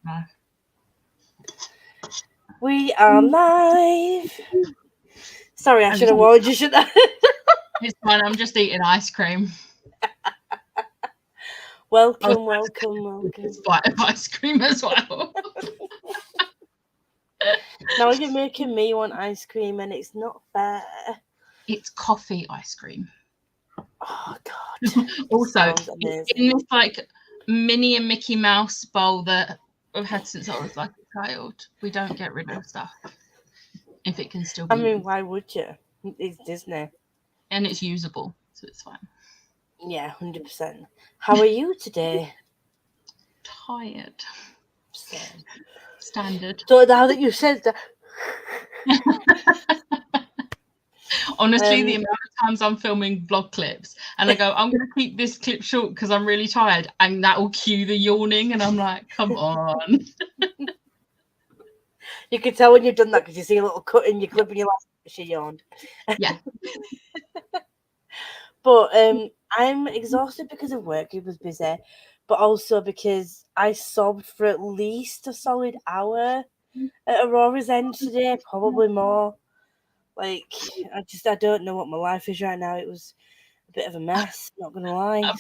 No. We are live. Sorry, I should have warned you, shouldn't I? It's fine. I'm just eating ice cream. Welcome. It's bite of ice cream as well. Now you're making me want ice cream, and it's not fair. It's coffee ice cream. Oh God! Also, in this like Minnie and Mickey Mouse bowl that I've had since I was like a child, we don't get rid of stuff if it can still be. I mean, why would you? It's Disney, and it's usable, so it's fine. Yeah, 100%. How are you today? Tired. Same. Standard. So now that you said that. Honestly, the amount of times I'm filming vlog clips and I go, I'm going to keep this clip short because I'm really tired, and that will cue the yawning, and I'm like, come on. You can tell when you've done that because you see a little cut in your clip and you're like, she yawned. Yeah. But I'm exhausted because of work. It was busy, but also because I sobbed for at least a solid hour at Aurora's End today, probably more. Like, I don't know what my life is right now. It was a bit of a mess, not gonna lie. I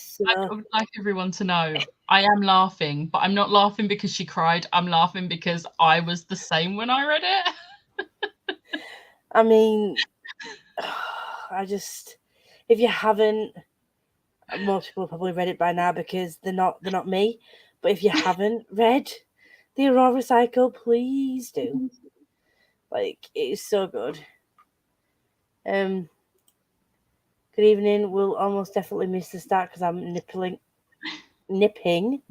would like everyone to know I am laughing, but I'm not laughing because she cried. I'm laughing because I was the same when I read it. I mean, if you haven't, most people have probably read it by now because they're not me. But if you haven't read the Aurora Cycle, please do. Like, it is so good. Good evening. We'll almost definitely miss the start because I'm nipping.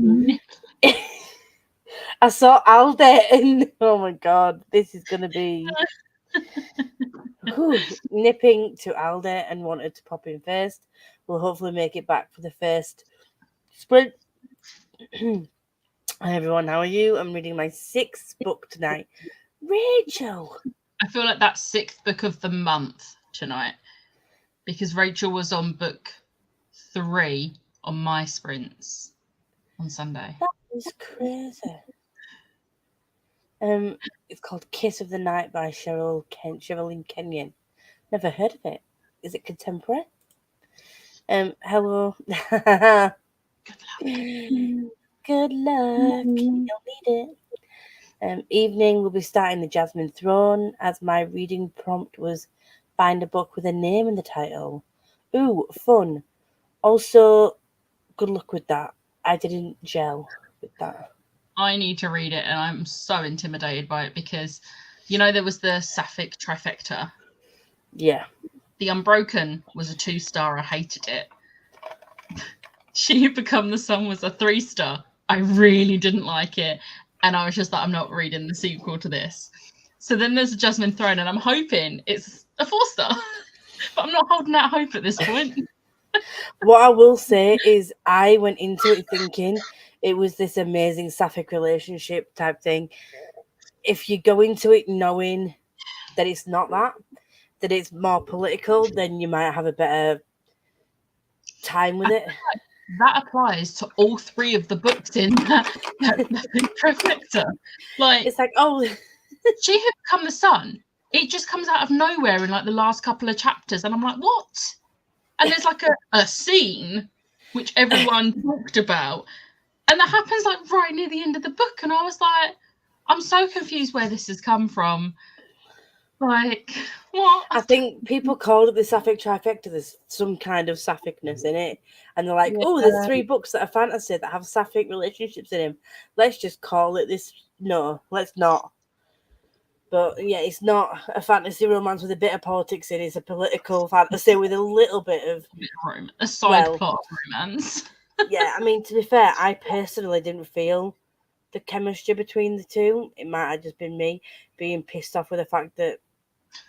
I saw Alde and oh my God, this is gonna be nipping to Alde and wanted to pop in first. We'll hopefully make it back for the first sprint. Hi everyone, how are you? I'm reading my 6th book tonight. Rachel! I feel like that's 6th book of the month tonight because Rachel was on book 3 on my sprints on Sunday. That is crazy. It's called Kiss of the Night by Sherilyn Kenyon. Never heard of it. Is it contemporary? Hello. Good luck. You'll need it. Evening, we'll be starting the Jasmine Throne, as my reading prompt was find a book with a name in the title. Ooh, fun. Also, good luck with that. I didn't gel with that. I need to read it, and I'm so intimidated by it because, you know, there was the Sapphic trifecta. Yeah. The Unbroken was a 2-star. I hated it. She Who Become the Sun was a 3-star. I really didn't like it. And I was just like, I'm not reading the sequel to this. So then there's a Jasmine Throne, and I'm hoping it's a 4-star. But I'm not holding out hope at this point. What I will say is I went into it thinking it was this amazing sapphic relationship type thing. If you go into it knowing that it's not that it's more political, then you might have a better time with it. That applies to all 3 of the books in that trifecta. Like, it's like, oh, She Who Become the Sun. It just comes out of nowhere in like the last couple of chapters, and I'm like, what? And there's like a scene which everyone talked about, and that happens like right near the end of the book, and I was like, I'm so confused where this has come from. Like, what? I think people called it the Sapphic trifecta. There's some kind of Sapphicness in it, and they're like, oh, there's 3 books that are fantasy that have Sapphic relationships in them. Let's just call it this. No, let's not. But yeah, it's not a fantasy romance with a bit of politics in it. It's a political fantasy with a little bit of a side plot of romance. Yeah, I mean, to be fair, I personally didn't feel the chemistry between the two. It might have just been me being pissed off with the fact that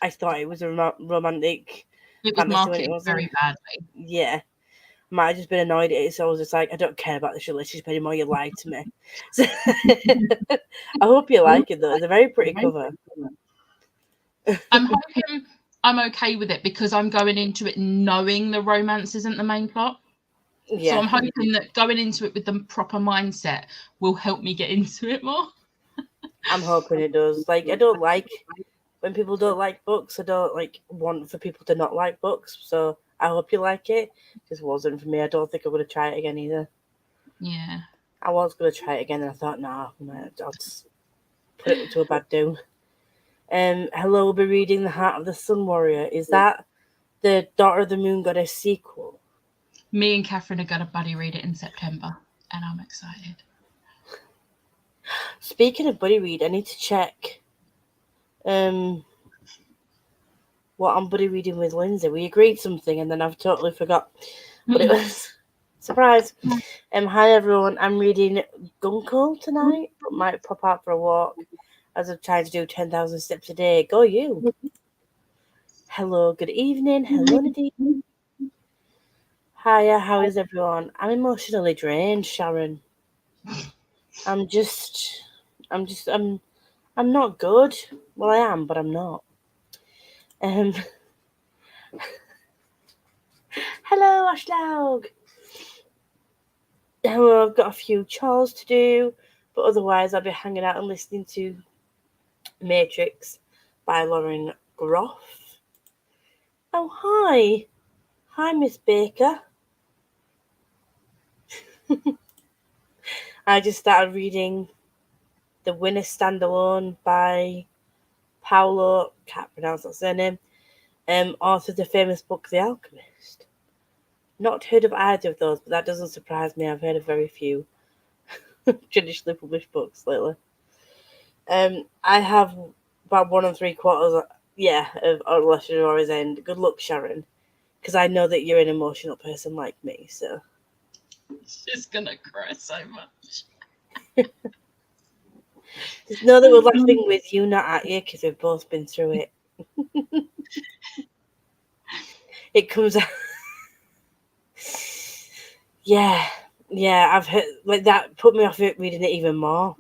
I thought it was a romantic. It was marketed very badly. Yeah. Might have just been annoyed at it, so I was just like, I don't care about this relationship anymore, you lied to me. So, I hope you like it though. It's a very pretty cover. I'm hoping I'm okay with it because I'm going into it knowing the romance isn't the main plot. Yeah. So I'm hoping that going into it with the proper mindset will help me get into it more. I'm hoping it does. Like, I don't like when people don't like books. I don't like want for people to not like books. So I hope you like it. Just wasn't for me. I don't think I'm gonna try it again either. Yeah. I was gonna try it again, and I thought, nah, I'll just put it to a bad do. Hello, we'll be reading The Heart of the Sun Warrior. Is that the Daughter of the Moon Goddess sequel? Me and Catherine are going to buddy read it in September, and I'm excited. Speaking of buddy read, I need to check what I'm buddy reading with Lindsay. We agreed something, and then I've totally forgot. But it was surprise. Hi everyone. I'm reading Gunkel tonight, but might pop out for a walk as I'm trying to do 10,000 steps a day. Go you. Hello, good evening. Hello, Nadine. Hiya, how is everyone? I'm emotionally drained, Sharon. I'm not good. Well, I am, but I'm not. Hello, Ashlaug. Hello, I've got a few chores to do, but otherwise I'll be hanging out and listening to Matrix by Lauren Groff. Oh, hi. Hi, Miss Baker. I just started reading The Winner Standalone by Paolo, can't pronounce that surname, author of the famous book The Alchemist. Not heard of either of those, but that doesn't surprise me. I've heard of very few traditionally published books lately. I have about 1 3/4, of Lesser Horizon End. Good luck, Sharon, because I know that you're an emotional person like me, so. She's gonna cry so much. Just know that we're laughing with you, not at you, because we've both been through it. It comes out. Yeah, I've heard like that put me off it reading it even more.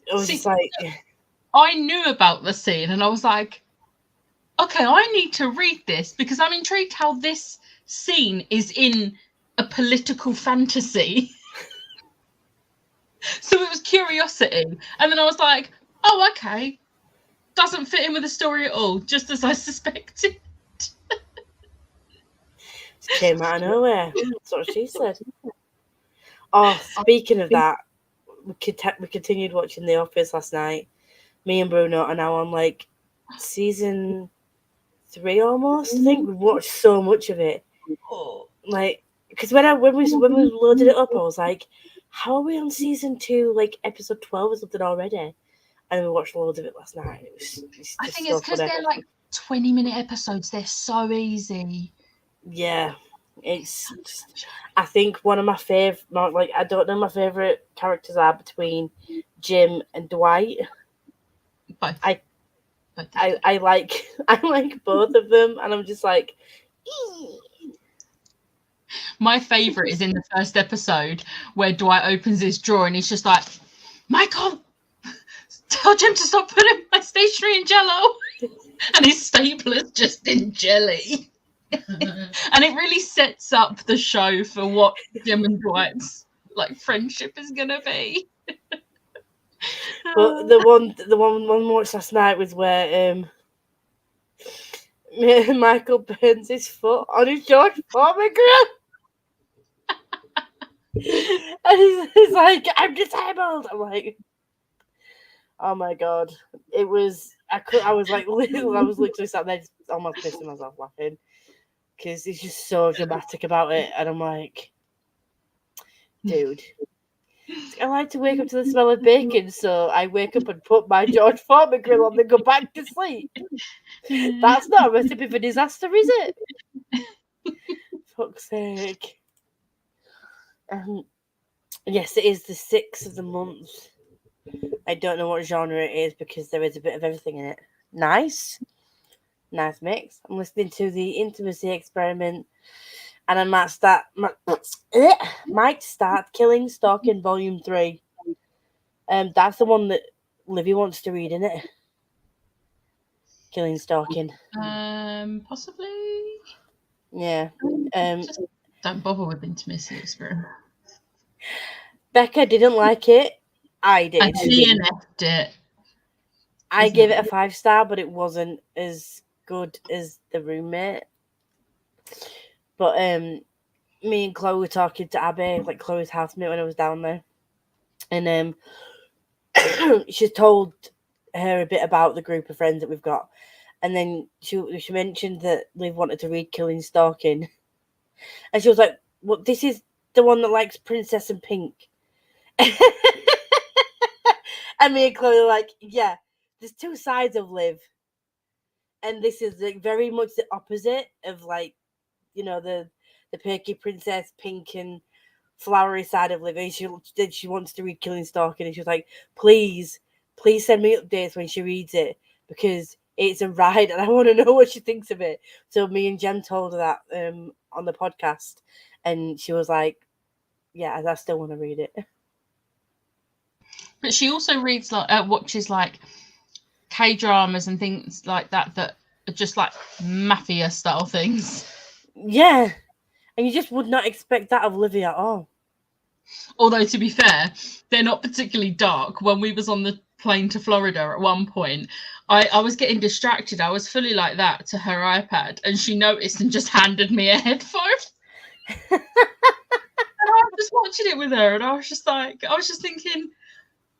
I was just like, I knew about the scene and I was like, okay, I need to read this because I'm intrigued how this scene is in a political fantasy. So it was curiosity. And then I was like, oh, okay. Doesn't fit in with the story at all, just as I suspected. It came out of nowhere. That's what she said. Oh, speaking of that, we continued watching The Office last night. Me and Bruno are now on like season 3 almost. I think we watched so much of it. Like, because when we loaded it up, I was like, how are we on season 2, like episode 12 or something already? And we watched loads of it last night. I think it's because they're like 20-minute episodes. They're so easy. Yeah, it's just, I think one of my favorite, like, I don't know, my favorite characters are between Jim and Dwight. Both. I like both of them, and I'm just like, eee. My favorite is in the first episode where Dwight opens his drawer and he's just like, Michael, tell Jim to stop putting my stationery in Jell-O. And his stapler's just in jelly. And it really sets up the show for what Jim and Dwight's like friendship is gonna be. But the one we watched last night was where Michael burns his foot on his George Foreman grill. And he's like, I'm disabled. I'm like, oh my god. It was, I was literally sat there just almost pissing myself laughing. Because he's just so dramatic about it. And I'm like, dude. I like to wake up to the smell of bacon, so I wake up and put my George Foreman grill on and go back to sleep. That's not a recipe for disaster, is it? Fuck's sake. Yes, it is the 6th of the month. I don't know what genre it is because there is a bit of everything in it. Nice mix. I'm listening to the Intimacy Experiment, and I might start Killing Stalking Volume 3. That's the one that Livy wants to read, isn't it? Killing Stalking. Possibly. Yeah. Just don't bother with Intimacy Experiment. Becca didn't like it. I did. I DNF'd it. I gave it a 5-star, but it wasn't as good as The Roommate. But me and Chloe were talking to Abby, like Chloe's housemate, when I was down there, and she told her a bit about the group of friends that we've got, and then she mentioned that Liv wanted to read Killing Stalking, and she was like, "Well, this is the one that likes Princess and Pink." And me and Chloe were like, "Yeah, there's two sides of Liv, and this is like very much the opposite of, like, you know, the perky princess, pink and flowery side of Liv." And she wants to read Killing Stalking, and she was like, please send me updates when she reads it, because it's a ride and I want to know what she thinks of it. So me and Jem told her that on the podcast, and she was like, yeah, I still want to read it. But she also reads watches like K-dramas and things like that are just like mafia style things. Yeah, and you just would not expect that of Livy at all. Although, to be fair, they're not particularly dark. When we was on the plane to Florida at one point, I was getting distracted. I was fully like that to her iPad, and she noticed and just handed me a headphone. And I was just watching it with her, and I was just thinking,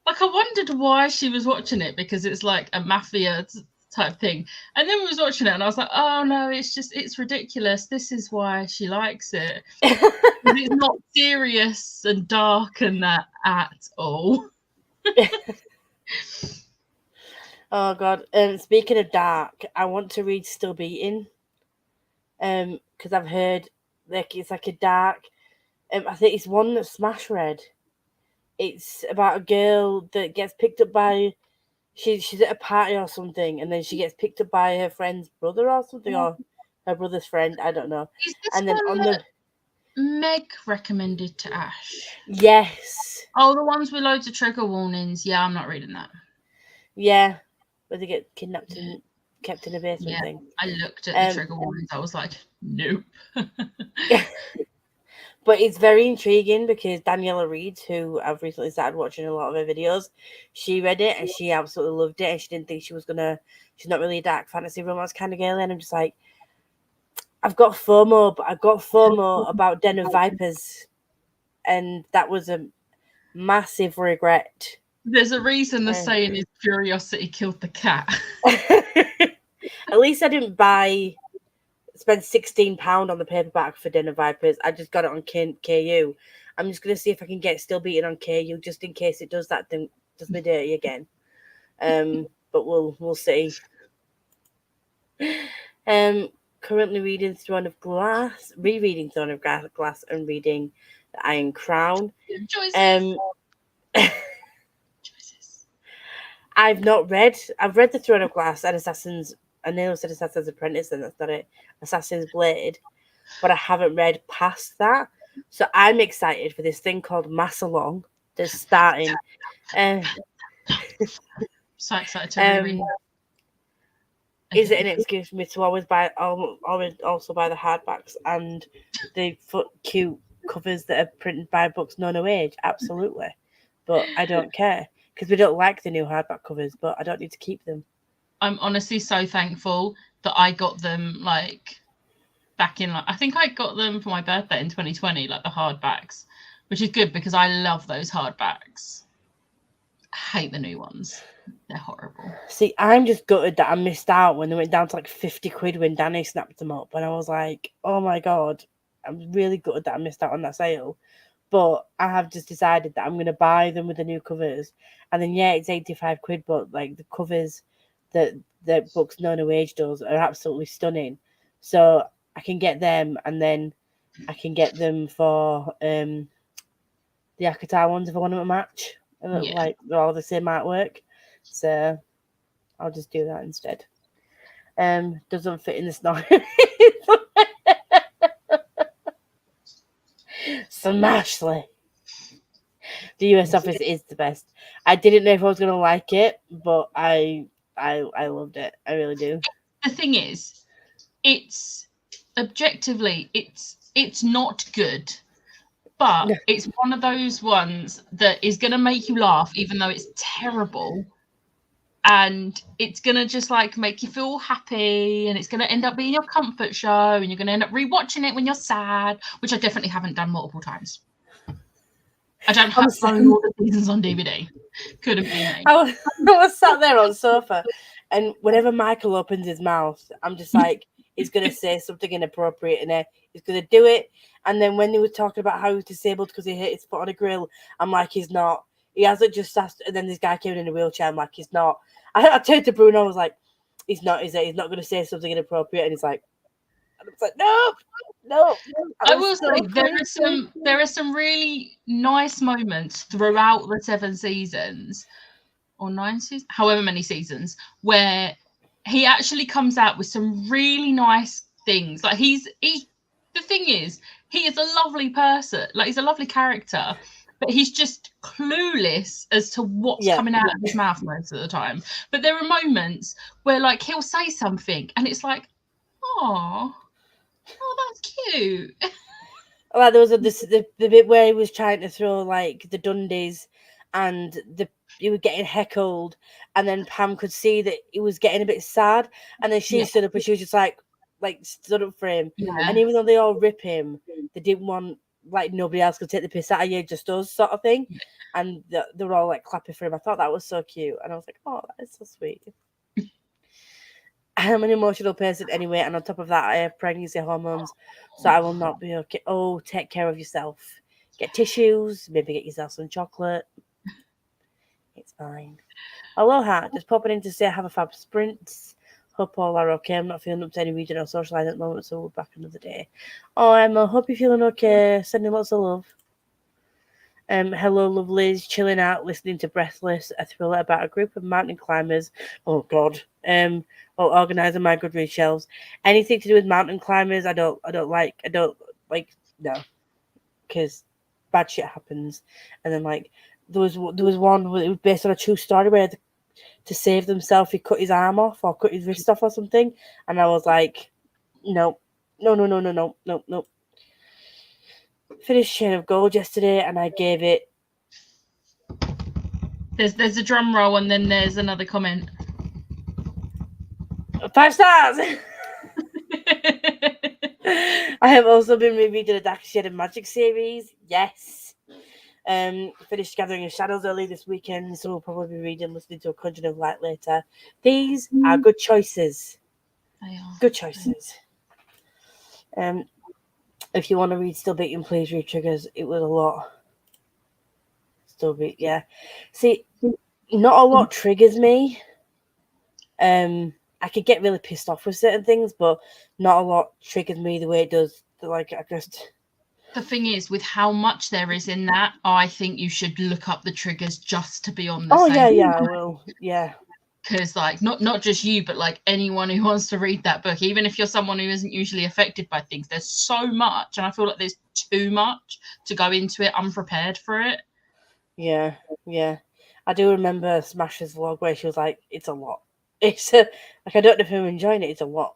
like, I wondered why she was watching it, because it's like a mafia type thing. And then we was watching it, and I was like, oh no, it's ridiculous. This is why she likes it. It's not serious and dark and that at all. Oh god. Speaking of dark, I want to read Still Beating. Because I've heard like it's like a dark. I think it's one that Smash read. It's about a girl that gets picked up by. She's at a party or something, and then she gets picked up by her friend's brother or something, or her brother's friend. I don't know. Is this and then one on that Meg recommended to Ash? Yes. Oh, the ones with loads of trigger warnings. Yeah, I'm not reading that. Yeah, where they get kidnapped and kept in a basement thing. I looked at the trigger warnings. I was like, nope. But it's very intriguing because Daniela Reed, who I've recently started watching a lot of her videos, she read it and she absolutely loved it, and she didn't think she was gonna. She's not really a dark fantasy romance kind of girl, and I'm just like, I've got FOMO, but I got FOMO about Den of Vipers, and that was a massive regret. There's a reason the saying is curiosity killed the cat. At least I didn't spend £16 on the paperback for Den of Vipers. I just got it on KU. I'm just gonna see if I can get Still Beating on KU, just in case it does that thing, does me dirty again. But we'll see. Currently reading rereading Throne of Glass, and reading The Iron Crown. Choices. I've read The Throne of Glass and Assassin's. I nearly said Assassin's Apprentice, and that's not it. Assassin's Blade, but I haven't read past that. So I'm excited for this thing called Massalong that's starting. So excited to read. Is it an excuse for me to always also buy the hardbacks and the cute covers that are printed by Books No Age? Absolutely, but I don't care because we don't like the new hardback covers. But I don't need to keep them. I'm honestly so thankful that I got them like back in, like, I think I got them for my birthday in 2020, like the hardbacks, which is good because I love those hardbacks. I hate the new ones. They're horrible. See, I'm just gutted that I missed out when they went down to like 50 quid when Danny snapped them up. And I was like, oh my God, I'm really gutted that I missed out on that sale. But I have just decided that I'm going to buy them with the new covers. And then, yeah, it's 85 quid, but like the covers that Books No Age does are absolutely stunning. So I can get them, and then I can get them for the Akatar ones if I want them to match. And like they're all the same artwork. So I'll just do that instead. Doesn't fit in the snow. Smashly. The US office is the best. I didn't know if I was gonna like it, but I loved it. I really do. The thing is, it's objectively it's not good, but it's one of those ones that is gonna make you laugh, even though it's terrible. and it's gonna just like make you feel happy, and it's gonna end up being your comfort show, and you're gonna end up rewatching it when you're sad, which I definitely haven't done multiple times. I don't have all the seasons on DVD. Could have been me. I was sat there on the sofa, and whenever Michael opens his mouth, I'm just like, he's gonna say something inappropriate, and he's gonna do it. And then when they were talking about how he was disabled because he hit his foot on a grill, I'm like, he's not. He hasn't just asked. And then this guy came in a wheelchair. I'm like, he's not. I turned to Bruno. I was like, he's not. Is it? He's not going to say something inappropriate. And he's like, and I was like, no. I will say there are some really nice moments throughout the 7 seasons or 9 seasons, however many seasons, where he actually comes out with some really nice things. Like the thing is, he is a lovely person. Like, he's a lovely character, but he's just clueless as to what's coming out of his mouth most of the time. But there are moments where, like, he'll say something and it's like, oh, that's cute. Like, there was the bit where he was trying to throw like the Dundies, and he was getting heckled, and then Pam could see that he was getting a bit sad, and then she stood up and she was just like stood up for him. And even though they all rip him, they didn't want, like, nobody else could take the piss out of you, just us, sort of thing. And they were all like clapping for him. I thought that was so cute, and I was like, oh, that is so sweet. I'm an emotional person anyway, and on top of that, I have pregnancy hormones, so I will not be okay. Oh, take care of yourself. Get tissues, maybe get yourself some chocolate. It's fine. Aloha, just popping in to say I have a fab sprint. Hope all are okay. I'm not feeling up to any reading or socialising at the moment, so we're back another day. Oh, Emma, hope you're feeling okay. Sending lots of love. Hello, lovelies. Chilling out, listening to Breathless, a thriller about a group of mountain climbers. Oh, God. While organising my Goodreads shelves. Anything to do with mountain climbers, I don't like, no. Because bad shit happens. And then, like, there was one, it was based on a true story where to save themselves, he cut his arm off or cut his wrist off or something. And I was like, no. Finished Chain of Gold yesterday, and I gave it. There's a drum roll, and then there's another comment. 5 stars. I have also been rereading the Dark Shade of Magic series. Yes. Finished Gathering of Shadows early this weekend, so we'll probably be listening to A Conjuring of Light later. These are good choices. They are. Good choices. If you want to read Still Beating, please read Triggers. It was a lot. Still Beat, yeah. See, not a lot triggers me. I could get really pissed off with certain things, but not a lot triggers me the way it does. Like, I just... The thing is, with how much there is in that, I think you should look up the triggers just to be on the same. Oh, yeah, I will. Yeah. Because, like, not just you, but, like, anyone who wants to read that book, even if you're someone who isn't usually affected by things, there's so much, and I feel like there's too much to go into it unprepared for it. Yeah. I do remember Smash's vlog where she was like, it's a lot. It's like, I don't know if I'm enjoying it, it's a lot.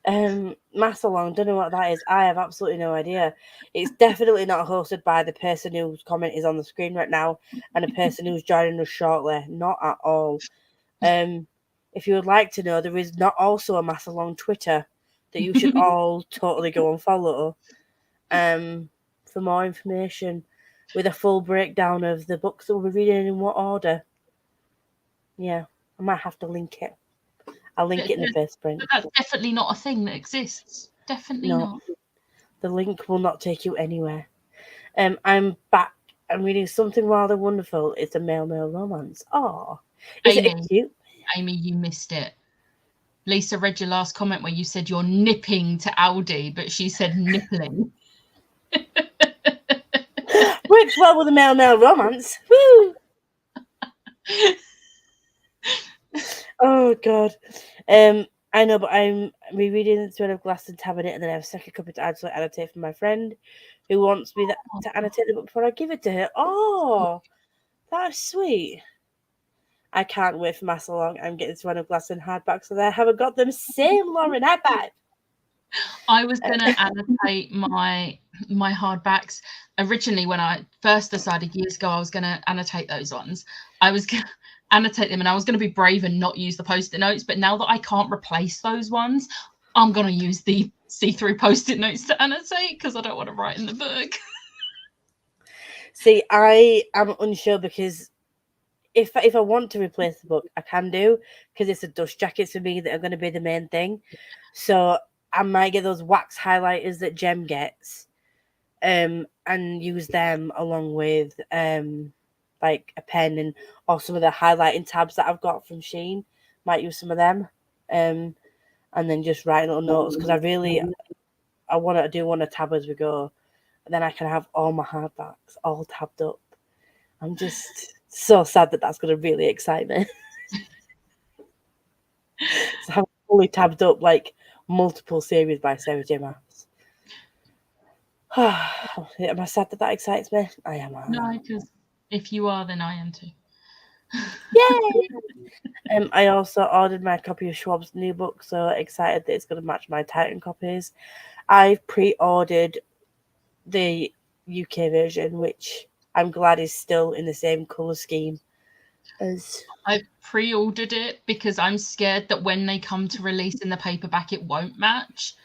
Massalong, don't know what that is. I have absolutely no idea. It's definitely not hosted by the person whose comment is on the screen right now and a person who's joining us shortly. Not at all. If you would like to know, there is not also a Massalong Twitter that you should all totally go and follow for more information with a full breakdown of the books that we'll be reading and in what order. Yeah, I might have to link it. I'll link it in the first print. But that's definitely not a thing that exists. Definitely not. The link will not take you anywhere. I'm back. I'm reading something rather wonderful. It's a male romance. Oh, is it cute? Amy, you missed it. Lisa read your last comment where you said you're nipping to Aldi, but she said nippling. Works well with a male romance. Woo! Oh, God. I know, but I'm rereading The Thread of Glass and Tabernet, and then I have a second copy to actually annotate for my friend who wants me to annotate the book before I give it to her. Oh, that's sweet. I can't wait for Massalong. I'm getting Thread of Glass and hardback, so I haven't got them. Same, Lauren, high five. I was going to annotate my my hardbacks. Originally, when I first decided years ago I was going to annotate those ones, I was going to annotate them and I was going to be brave and not use the post-it notes. But now that I can't replace those ones, I'm going to use the see-through post-it notes to annotate because I don't want to write in the book. See, I am unsure because if I want to replace the book, I can do, because it's the dust jackets for me that are going to be the main thing. So I might get those wax highlighters that Jem gets, and use them along with like a pen and or some of the highlighting tabs that I've got from Shein. Might use some of them, and then just write little notes because I do want to tab as we go, and then I can have all my hardbacks all tabbed up. I'm just so sad that that's going to really excite me. So I'm fully tabbed up like multiple series by Sarah J. Maas. Am I sad that that excites me? I am. No, because if you are, then I am too. Yay! I also ordered my copy of Schwab's new book, so excited that it's going to match my Titan copies. I've pre-ordered the UK version, which I'm glad is still in the same colour scheme as... I've pre-ordered it because I'm scared that when they come to release in the paperback, it won't match.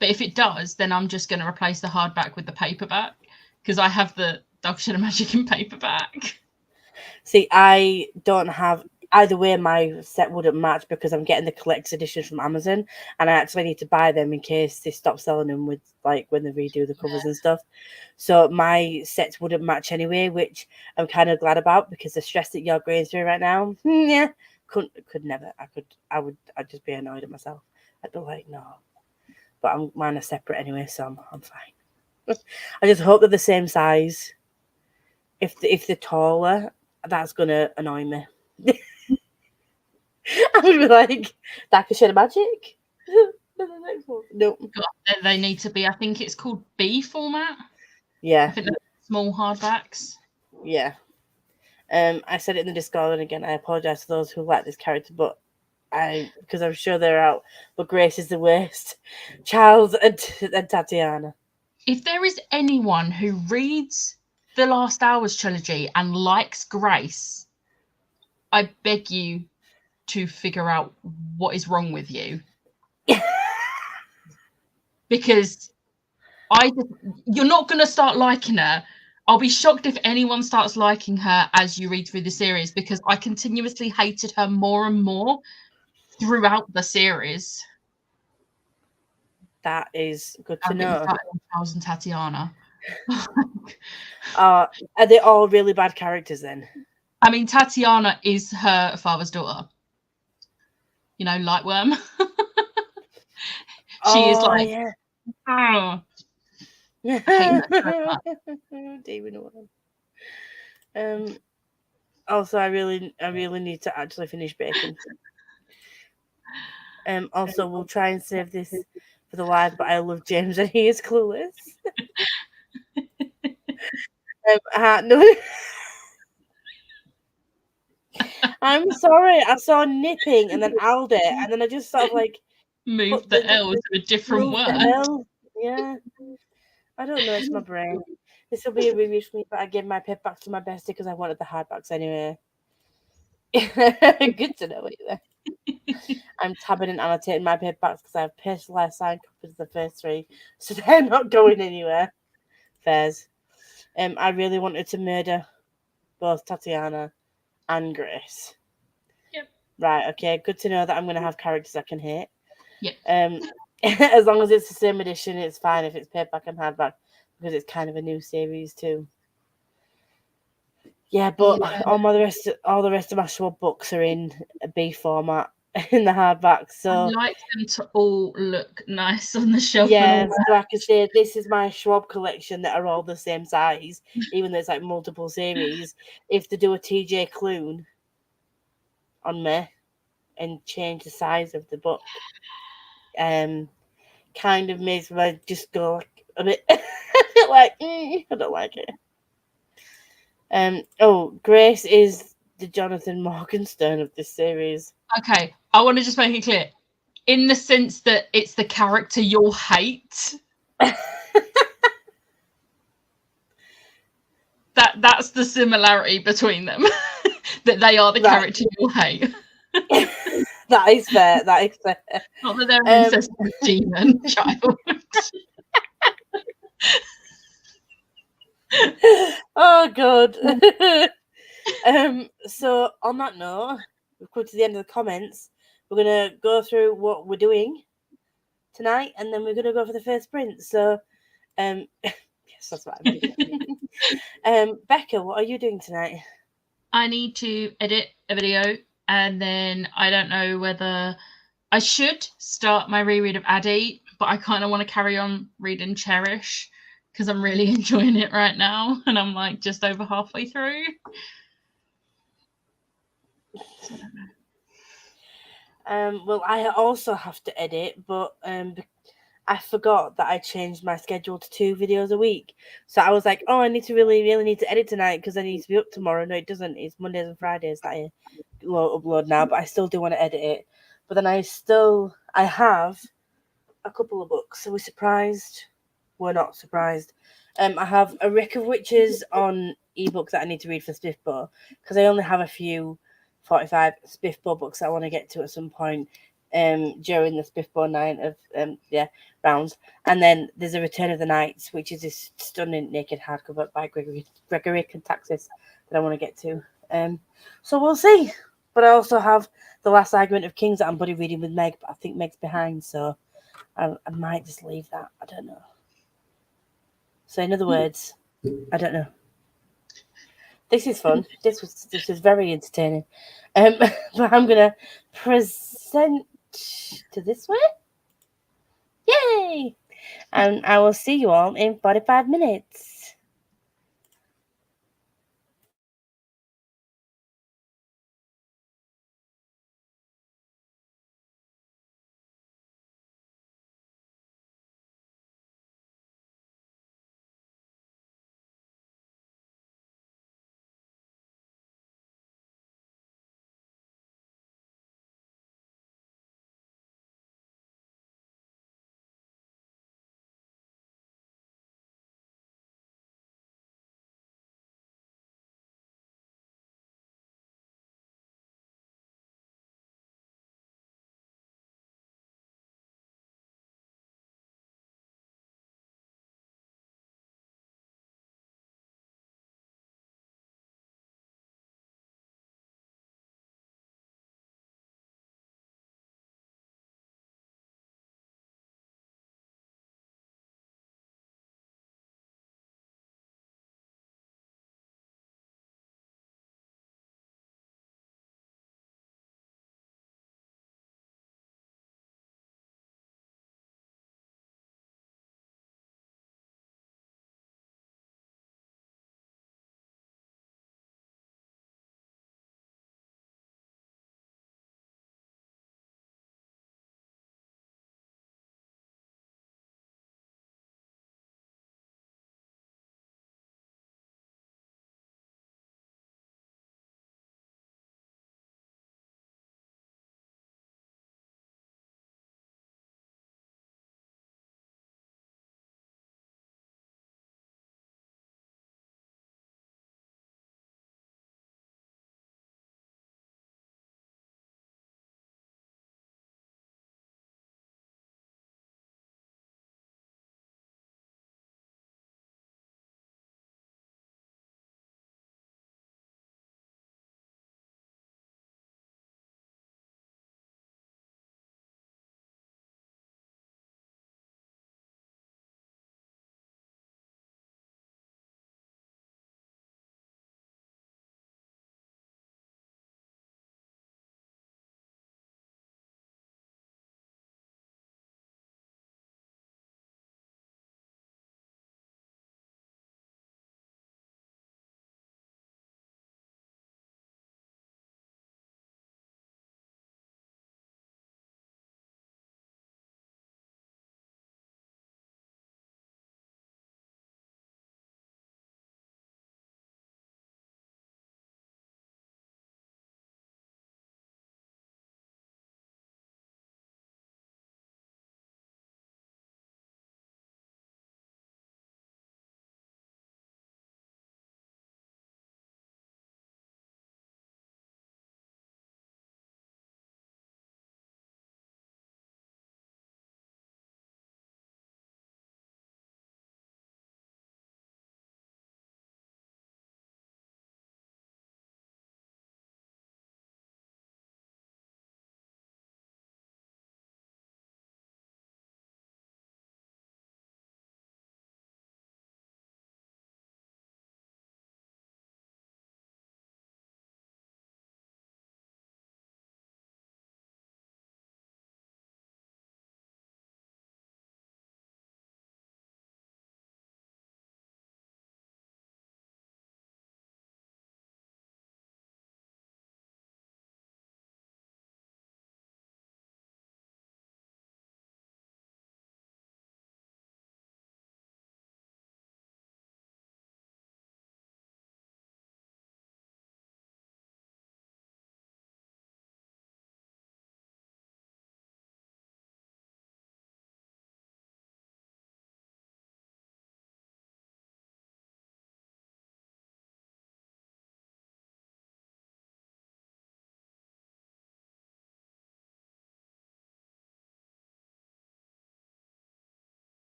But if it does, then I'm just going to replace the hardback with the paperback because I have the Dark Shadow Magic in paperback. See, I don't have... Either way, my set wouldn't match because I'm getting the collector's edition from Amazon, and I actually need to buy them in case they stop selling them with like when they redo the covers and stuff. So my sets wouldn't match anyway, which I'm kind of glad about because the stress that you're going through right now, yeah, could never. I'd just be annoyed at myself. I'd be like, no, but mine are separate anyway, so I'm fine. I just hope they're the same size. If they're taller, that's gonna annoy me. I would be like, Dark Shadow Magic. No. God, they need to be. I think it's called B format. Yeah. I think they're small hardbacks. Yeah. I said it in the Discord, and again, I apologize to those who like this character, but because I'm sure they're out. But Grace is the worst. Charles and Tatiana. If there is anyone who reads the Last Hours trilogy and likes Grace, I beg you to figure out what is wrong with you. Because you're not going to start liking her. I'll be shocked if anyone starts liking her as you read through the series, because I continuously hated her more and more throughout the series. That is good to know. Charles and Tatiana. Are they all really bad characters then? I mean, Tatiana is her father's daughter. You know, Lightworm. She is like, yeah. Oh. I hate that so much. Also, I really need to actually finish baking. Also, we'll try and save this for the live, but I love James and he is clueless. No. I'm sorry. I saw nipping and then owled it, and then I just sort of like moved the L to a different word. Yeah. I don't know. It's my brain. This will be a review for me, but I gave my paperbacks to my bestie because I wanted the hardbacks anyway. Good to know either. I'm tabbing and annotating my paperbacks because I have personalized signed copies of the first three, so they're not going anywhere. Fairs. I really wanted to murder both Tatiana and Grace. Yep. Right. Okay. Good to know that I'm going to have characters I can hate. Yep. As long as it's the same edition, it's fine if it's paperback and hardback because it's kind of a new series too. Yeah, but all the rest of my Schwab books are in a B format in the hardback. So I like them to all look nice on the shelf. Yeah, so I can say this is my Schwab collection that are all the same size, even though it's like multiple series. If they do a TJ Clune on me and change the size of the book, kind of makes me just go like a bit like I don't like it. Grace is the Jonathan Morgenstern of this series. Okay, I want to just make it clear, in the sense that it's the character you'll hate. That's the similarity between them. That they are the Right. character you'll hate. That is fair. That is fair. Not that they're an incestuous demon child. Oh god. So on that note, we've come to the end of the comments. We're gonna go through what we're doing tonight, and then we're gonna go for the first sprint. So, yes, that's what I'm doing. Becca, what are you doing tonight? I need to edit a video, and then I don't know whether I should start my reread of Addie, but I kind of want to carry on reading Cherish because I'm really enjoying it right now, and I'm like just over halfway through. So I don't know. Well, I also have to edit, but I forgot that I changed my schedule to 2 videos a week. So I was like, oh, I need to really need to edit tonight because I need to be up tomorrow. No, it doesn't. It's Mondays and Fridays that I upload now, but I still do want to edit it. But then I have a couple of books. So we're surprised. We're not surprised. I have A Rick of Witches on ebook that I need to read for Spiffbo because I only have a few 45 Spiffbo books that I want to get to at some point during the Spiffbo 9 of rounds. And then there's A Return of the Knights, which is this stunning naked hardcover by Gregory Contaxis that I want to get to. So we'll see. But I also have The Last Argument of Kings that I'm buddy reading with Meg, but I think Meg's behind, so I might just leave that. I don't know. So in other words, I don't know. This is fun. This was very entertaining. But I'm gonna present to this way. Yay! And I will see you all in 45 minutes.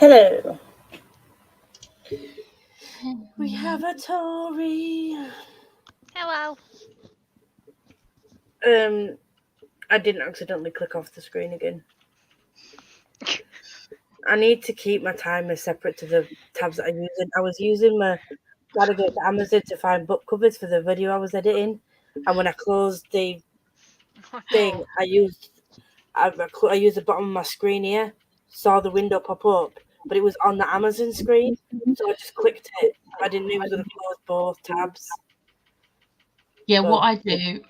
Hello. We have a Tory. Hello. I didn't accidentally click off the screen again. I need to keep my timer separate to the tabs that I'm using. I was using my gotta go to Amazon to find book covers for the video I was editing, and when I closed the thing, I used the bottom of my screen here, saw the window pop up, but it was on the Amazon screen, so I just clicked it. I didn't know it was going to close both tabs. Yeah, what I do,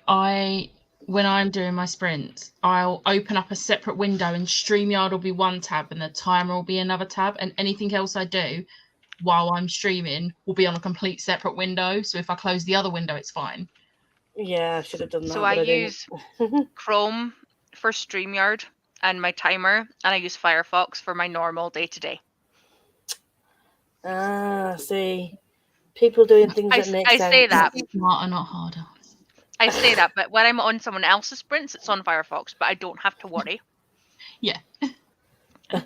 when I'm doing my sprints, I'll open up a separate window and StreamYard will be one tab and the timer will be another tab, and anything else I do while I'm streaming will be on a complete separate window. So if I close the other window, it's fine. Yeah, I should have done that. So I use Chrome for StreamYard and my timer, and I use Firefox for my normal day-to-day. See. People doing things that make sense. I say that. Smarter, not harder. I say that, but when I'm on someone else's sprints, it's on Firefox, but I don't have to worry. Yeah.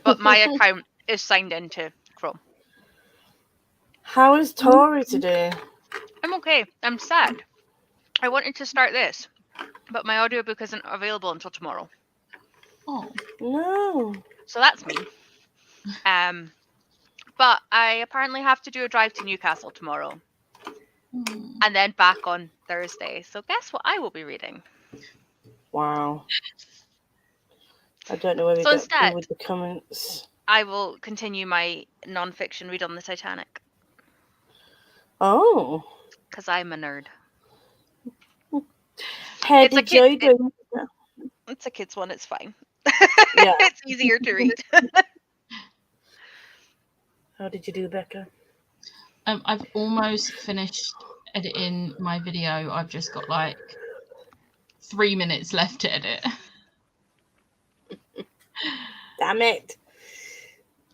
But my account is signed into Chrome. How is Tori today? I'm okay. I'm sad. I wanted to start this, but my audiobook isn't available until tomorrow. Oh. No. So that's me. But I apparently have to do a drive to Newcastle tomorrow. And then back on Thursday. So guess what I will be reading? Wow. I don't know where we got to with the comments. I will continue my non-fiction read on the Titanic. Oh. Because I'm a nerd. It's a kid's one, it's fine. Yeah. It's easier to read. How did you do, Becca? I've almost finished editing my video. I've just got like 3 minutes left to edit. Damn it.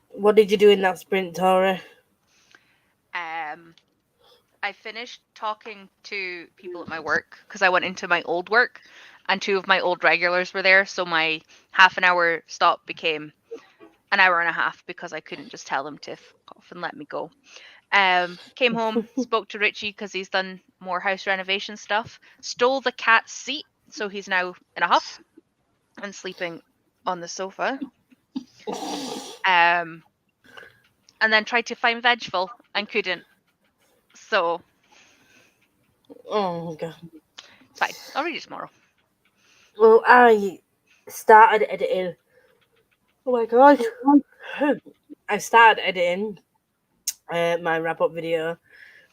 What did you do in that sprint, Tori? I finished talking to people at my work because I went into my old work and 2 of my old regulars were there. So my half an hour stop became an hour and a half because I couldn't just tell them to f off and let me go. Came home, spoke to Richie because he's done more house renovation stuff, stole the cat's seat, so he's now in a huff and sleeping on the sofa. And then tried to find Vegful and couldn't. So, oh god, it's fine. I'll read it tomorrow. Well, I started editing. Oh my god, I started editing my wrap-up video.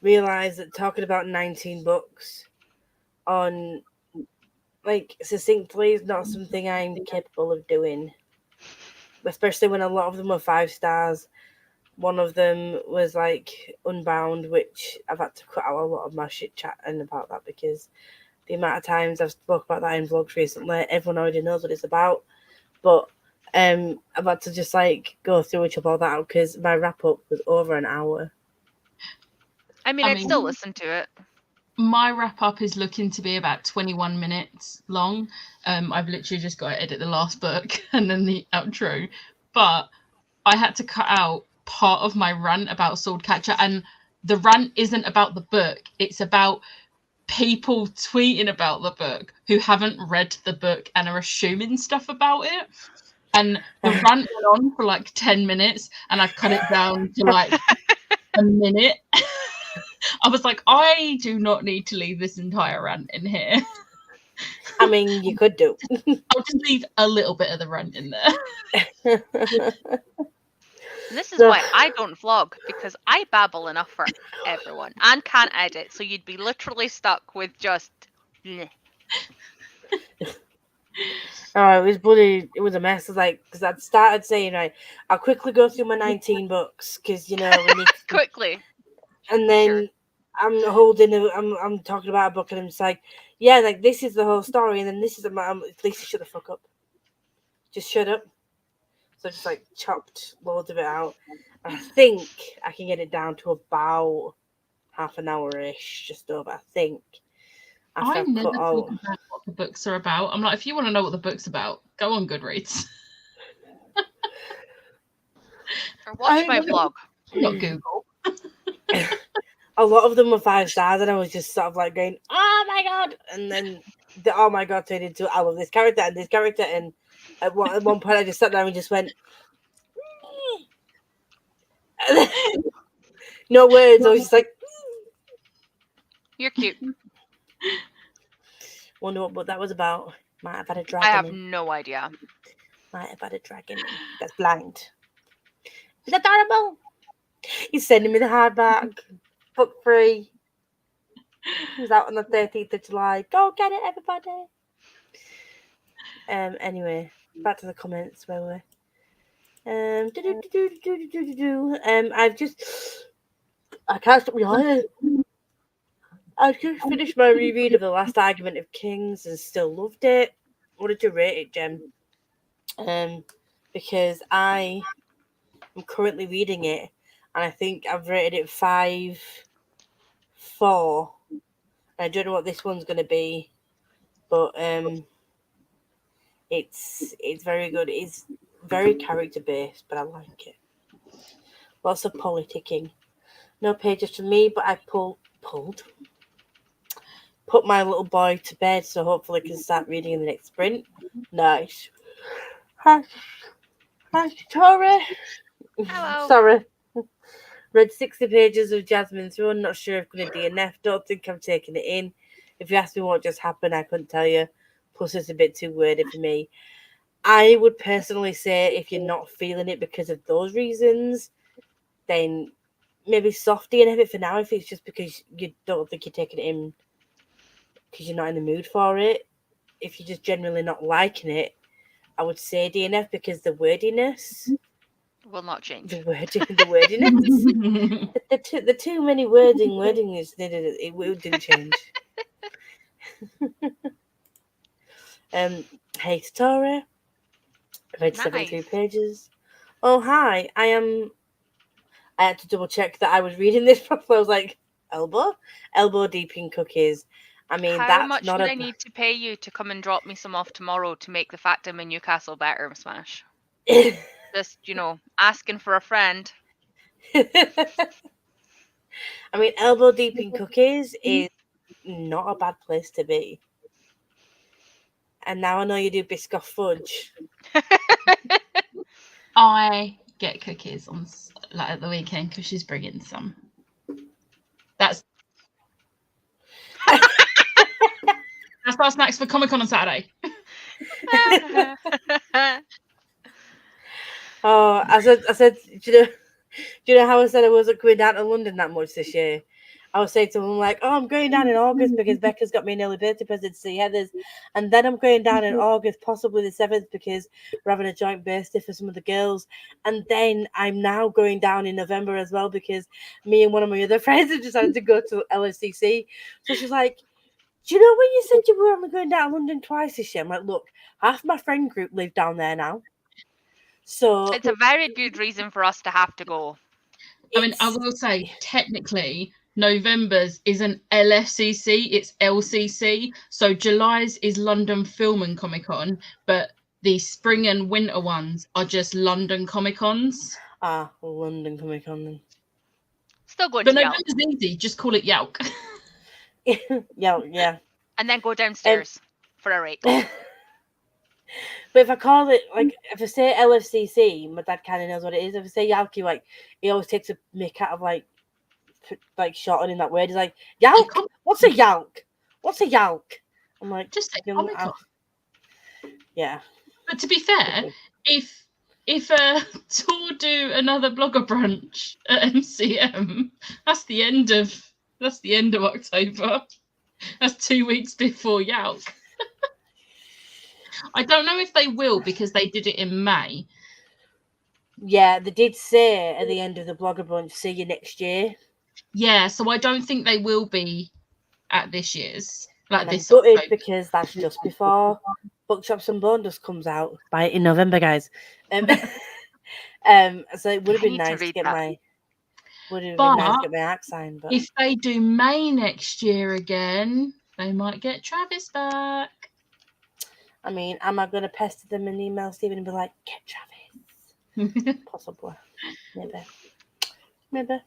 Realized that talking about 19 books on like succinctly is not something I'm capable of doing, especially when a lot of them were 5 stars. One of them was like Unbound, which I've had to cut out a lot of my shit chatting about that because the amount of times I've spoke about that in vlogs recently, everyone already knows what it's about. But I've had to just like go through and chop all that out because my wrap up was over an hour. I mean, I'd still listen to it. My wrap up is looking to be about 21 minutes long. I've literally just got to edit the last book and then the outro. But I had to cut out part of my rant about Swordcatcher, and the rant isn't about the book. It's about people tweeting about the book who haven't read the book and are assuming stuff about it. And the rant went on for like 10 minutes and I've cut it down to like a minute. I was like, I do not need to leave this entire rant in here. I mean, you could do. I'll just leave a little bit of the rant in there. And this is why I don't vlog, because I babble enough for everyone and can't edit, so you'd be literally stuck with just bleh. Oh, it was a mess. Like, because I'd started saying, right, I'll quickly go through my 19 books, because, you know, we need to... quickly. And then I'm talking about a book, and I'm just like, yeah, like, this is the whole story, and then this is Lisa, shut the fuck up. Just shut up. So I just, like, chopped loads of it out. I think I can get it down to about half an hour-ish, just over, I think. I never talk about what the books are about. I'm like, if you want to know what the book's about, go on Goodreads. Or watch my vlog. Not Google. A lot of them were 5 stars, and I was just sort of like going, "Oh my god!" And then the "oh my god" turned into "I love this character and this character." And at one point, I just sat down and just went, no words. I was just like, You're cute. wonder what that was about. Might have had a dragon. I have no idea. Might have had a dragon that's blind. It's adorable. He's sending me the hardback. Book free. It was out on the 13th of July. Go get it, everybody. Anyway, back to the comments where we're. I can't stop behind. I've just finished my reread of The Last Argument of Kings and still loved it. What did you rate it, Jem? Because I am currently reading it, and I think I've rated it 5-4. I don't know what this one's going to be, but it's very good. It's very character based, but I like it. Lots of politicking. No pages for me, but I put my little boy to bed, so hopefully I can start reading in the next sprint. Nice. Hi, Tori. Hello. Sorry. Read 60 pages of Jasmine's Run. Not sure if I'm going to DNF. Don't think I'm taking it in. If you ask me what just happened, I couldn't tell you. Plus, it's a bit too wordy for me. I would personally say if you're not feeling it because of those reasons, then maybe soft DNF it for now. If it's just because you don't think you're taking it in because you're not in the mood for it. If you're just generally not liking it, I would say DNF because the wordiness will not change. The wordiness. the too many wording is it didn't change. Hey Tori. I read 72 pages. Oh hi, I had to double check that I was reading this properly. I was like, elbow deep in cookies. I mean, how much would I need to pay you to come and drop me some off tomorrow to make the fact I'm in Newcastle better, Smash? Just, asking for a friend. I mean, elbow deep in cookies is not a bad place to be. And now I know you do Biscoff fudge. I get cookies on at the weekend because she's bringing some. That's our snacks for Comic-Con on Saturday. Oh, I said, do you know how I said I wasn't going down to London that much this year? I was saying to them, like, oh, I'm going down in August because Becca's got me an early birthday present to see Heather's. And then I'm going down in August, possibly the 7th, because we're having a joint birthday for some of the girls. And then I'm now going down in November as well because me and one of my other friends have decided to go to LSCC. So she's like, do you know when you said you were only going down to London twice this year? I'm like, look, half my friend group live down there now. So it's a very good reason for us to have to go. I mean, I will say, technically, November's isn't LFCC, it's LCC. So July's is London Film and Comic Con, but the spring and winter ones are just London Comic Cons. London Comic Con then. Still good. But November's easy, just call it Yelk. Yeah. And then go downstairs for a rate. But if I call it, like, if I say LFCC, my dad kind of knows what it is. If I say Yalky, like, he always takes a mick out of, like shortening that word. He's like, Yalk? What's a Yalk? What's a Yalk? I'm like, just say Comic-Con. Yeah. But to be fair, if Tor do another blogger brunch at MCM, that's the end of October. That's 2 weeks before Yalk. I don't know if they will because they did it in May. Yeah, they did say at the end of the blogger brunch, see you next year. Yeah, so I don't think they will be at this year's. Like this October. Because that's just before Bookshops and Bonus comes out in November, guys. So it would have been nice to get my act signed. But if they do May next year again, they might get Travis back. I mean, am I going to pester them and email Stephen and be like, get Travis? Possibly. Maybe.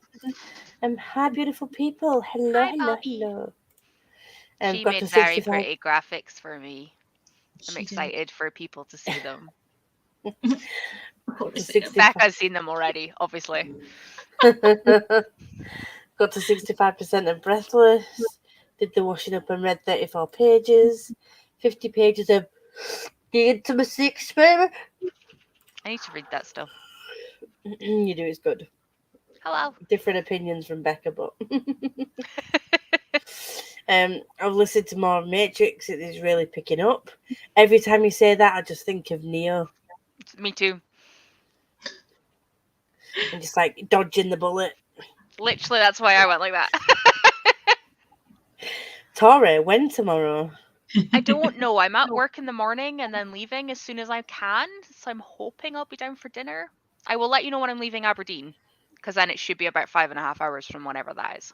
Hi, beautiful people. Hello, Hi, hello, Bobby. hello. She Got made to very 65. pretty graphics for me. I'm She did. excited for people to see them. Got to See them. 65. Becca's seen them already, obviously. Got to 65% of Breathless. Did the washing up and read 34 pages. 50 pages of the intimacy experiment. I need to read that still. You do, it's good. Hello. Different opinions from Becca, but I've listened to more Matrix. It is really picking up. Every time you say that, I just think of Neo Me too. and just like dodging the bullet. Literally, that's why I went like that. Tori, when tomorrow? I don't know. I'm at work in the morning and then leaving as soon as I can. So I'm hoping I'll be down for dinner. I will let you know when I'm leaving Aberdeen, because then it should be about 5.5 hours from whenever that is.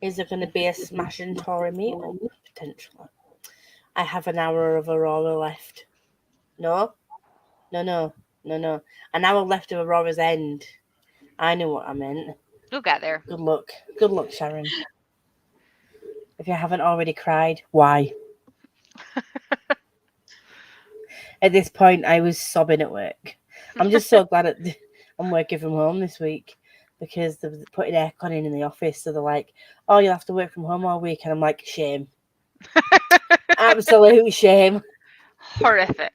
Is there going to be a smashing Tori meetup? Potentially. I have an hour of Aurora left. No. An hour left of Aurora's End. I knew what I meant. You'll get there. Good luck. Good luck, Sharon. If you haven't already cried, why? At this point, I was sobbing at work. I'm just so glad I'm working from home this week because they're putting aircon in the office. So they're like, oh, you'll have to work from home all week. And I'm like, shame. Absolute shame. Horrific.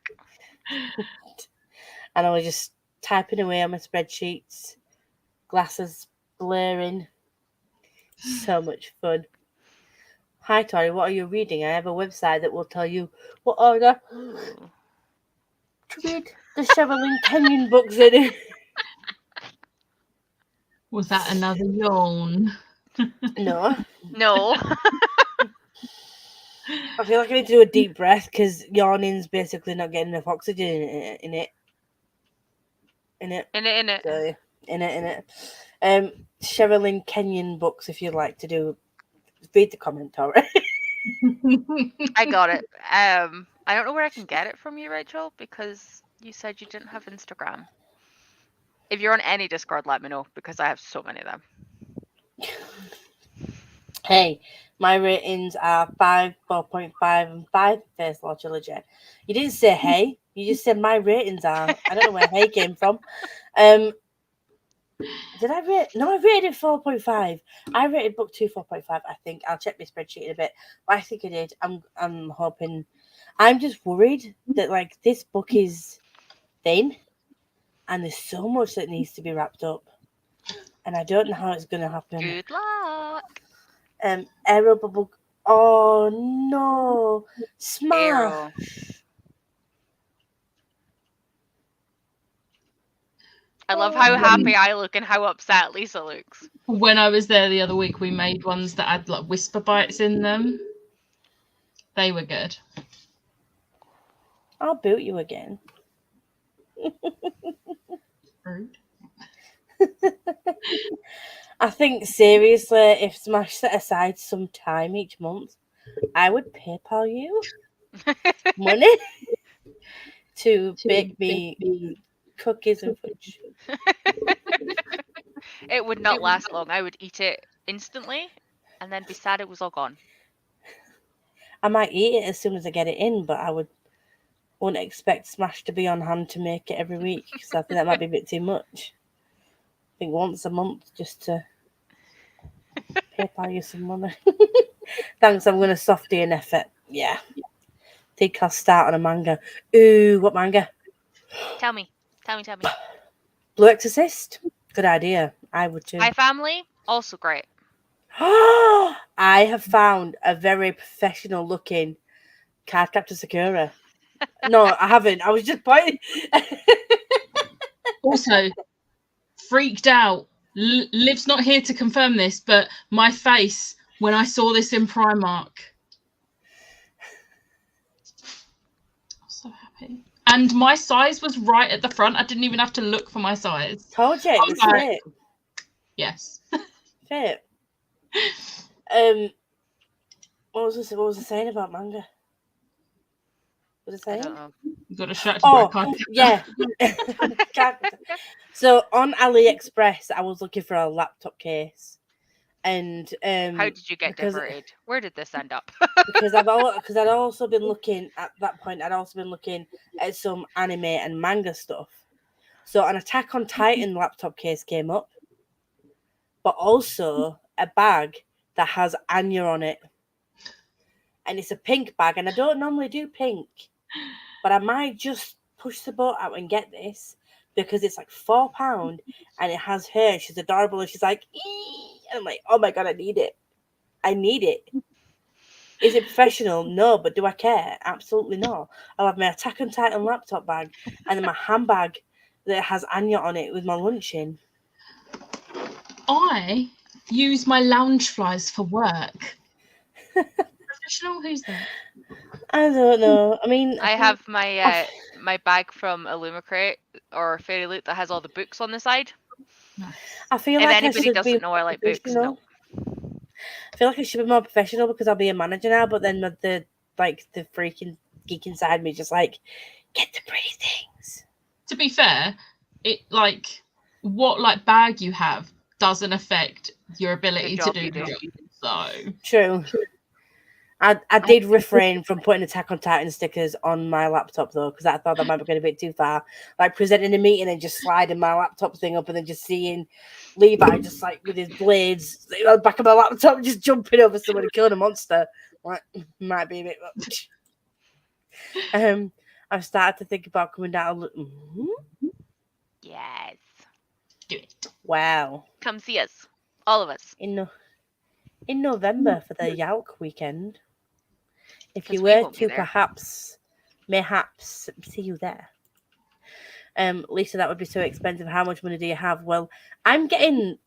And I was just typing away on my spreadsheets, glasses blaring. So much fun. Hi, Tori, what are you reading? I have a website that will tell you what order Ooh. to read the Sherilyn Kenyon books in. Was that another yawn? No. No. I feel like I need to do a deep breath because yawning's basically not getting enough oxygen in it. In it. So, in it. Sherilyn Kenyon books, if you'd like to do, read the comment, Tori. I got it. I don't know where I can get it from you, Rachel, because you said you didn't have Instagram. If you're on any Discord, let me know, because I have so many of them. Hey, my ratings are 5, 4.5, and 5 First Law Trilogy. You didn't say hey, you just said my ratings are. I don't know where hey came from. Did I rate? No, I rated it 4.5. I rated book 2 4.5, I think. I'll check my spreadsheet in a bit. But I think I did. I'm hoping. I'm just worried that like this book is thin and there's so much that needs to be wrapped up. And I don't know how it's gonna happen. Good luck. Arrow bubble. Oh no. Smash. Arrow. I love how happy I look and how upset Lisa looks. When I was there the other week, we made ones that had like whisper bites in them. They were good. I'll boot you again. Rude. I think seriously, if Smash set aside some time each month, I would PayPal you money to bake me cookies and fudge. It would not last long. I would eat it instantly and then be sad it was all gone. I might eat it as soon as I get it in, but I wouldn't expect Smash to be on hand to make it every week. So I think that might be a bit too much. I think once a month just to PayPal you some money. Thanks, I'm going to softy an effort. Yeah. Think I'll start on a manga. Ooh, what manga? Tell me. Blue Exorcist? Good idea. I would too. My family, also great. I have found a very professional looking card captor Sakura. No, I haven't. I was just pointing. Also, freaked out. Liv's not here to confirm this, but my face when I saw this in Primark. I was so happy. And my size was right at the front. I didn't even have to look for my size. Told you, it was fit. Yes. Fit. What was I saying about manga? Was I saying? I don't know. You got distracted by a Oh, card. yeah. So on AliExpress, I was looking for a laptop case, and How did you get because diverted? Where did this end up? because I'd also been looking at that point. I'd also been looking at some anime and manga stuff. So an Attack on Titan laptop case came up, but also a bag that has Anya on it, and it's a pink bag. And I don't normally do pink, but I might just push the boat out and get this because it's like £4 and it has her. She's adorable and she's like, "Ee!" And I'm like, oh my god, I need it. I need it. Is it professional? No, but do I care? Absolutely not. I'll have my Attack on Titan laptop bag and then my handbag that has Anya on it with my lunch in. I use my lounge flies for work. Professional? Who's that? I don't know. I mean, I have my my bag from Illumicrate or Fairy Loot that has all the books on the side. Nice. I feel If like I anybody should be doesn't know I like books, no. professional. I feel like I should be more professional because I'll be a manager now, but then the freaking geek inside me just like, get the pretty things. To be fair, it like what like bag you have doesn't affect your ability to job do you the do. job. So True. I did refrain from putting Attack on Titan stickers on my laptop though, because I thought that might be going a bit too far. Like presenting a meeting and just sliding my laptop thing up and then just seeing Levi just like with his blades on the back of my laptop just jumping over someone and killing a monster. Like, might be a bit much. I've started to think about coming down. Yes. do it. Wow. Come see us. All of us. In November for the Yalk weekend. If 'Cause you we were won't be to there. mayhaps see you there. Lisa, that would be so expensive. How much money do you have? Well, I'm getting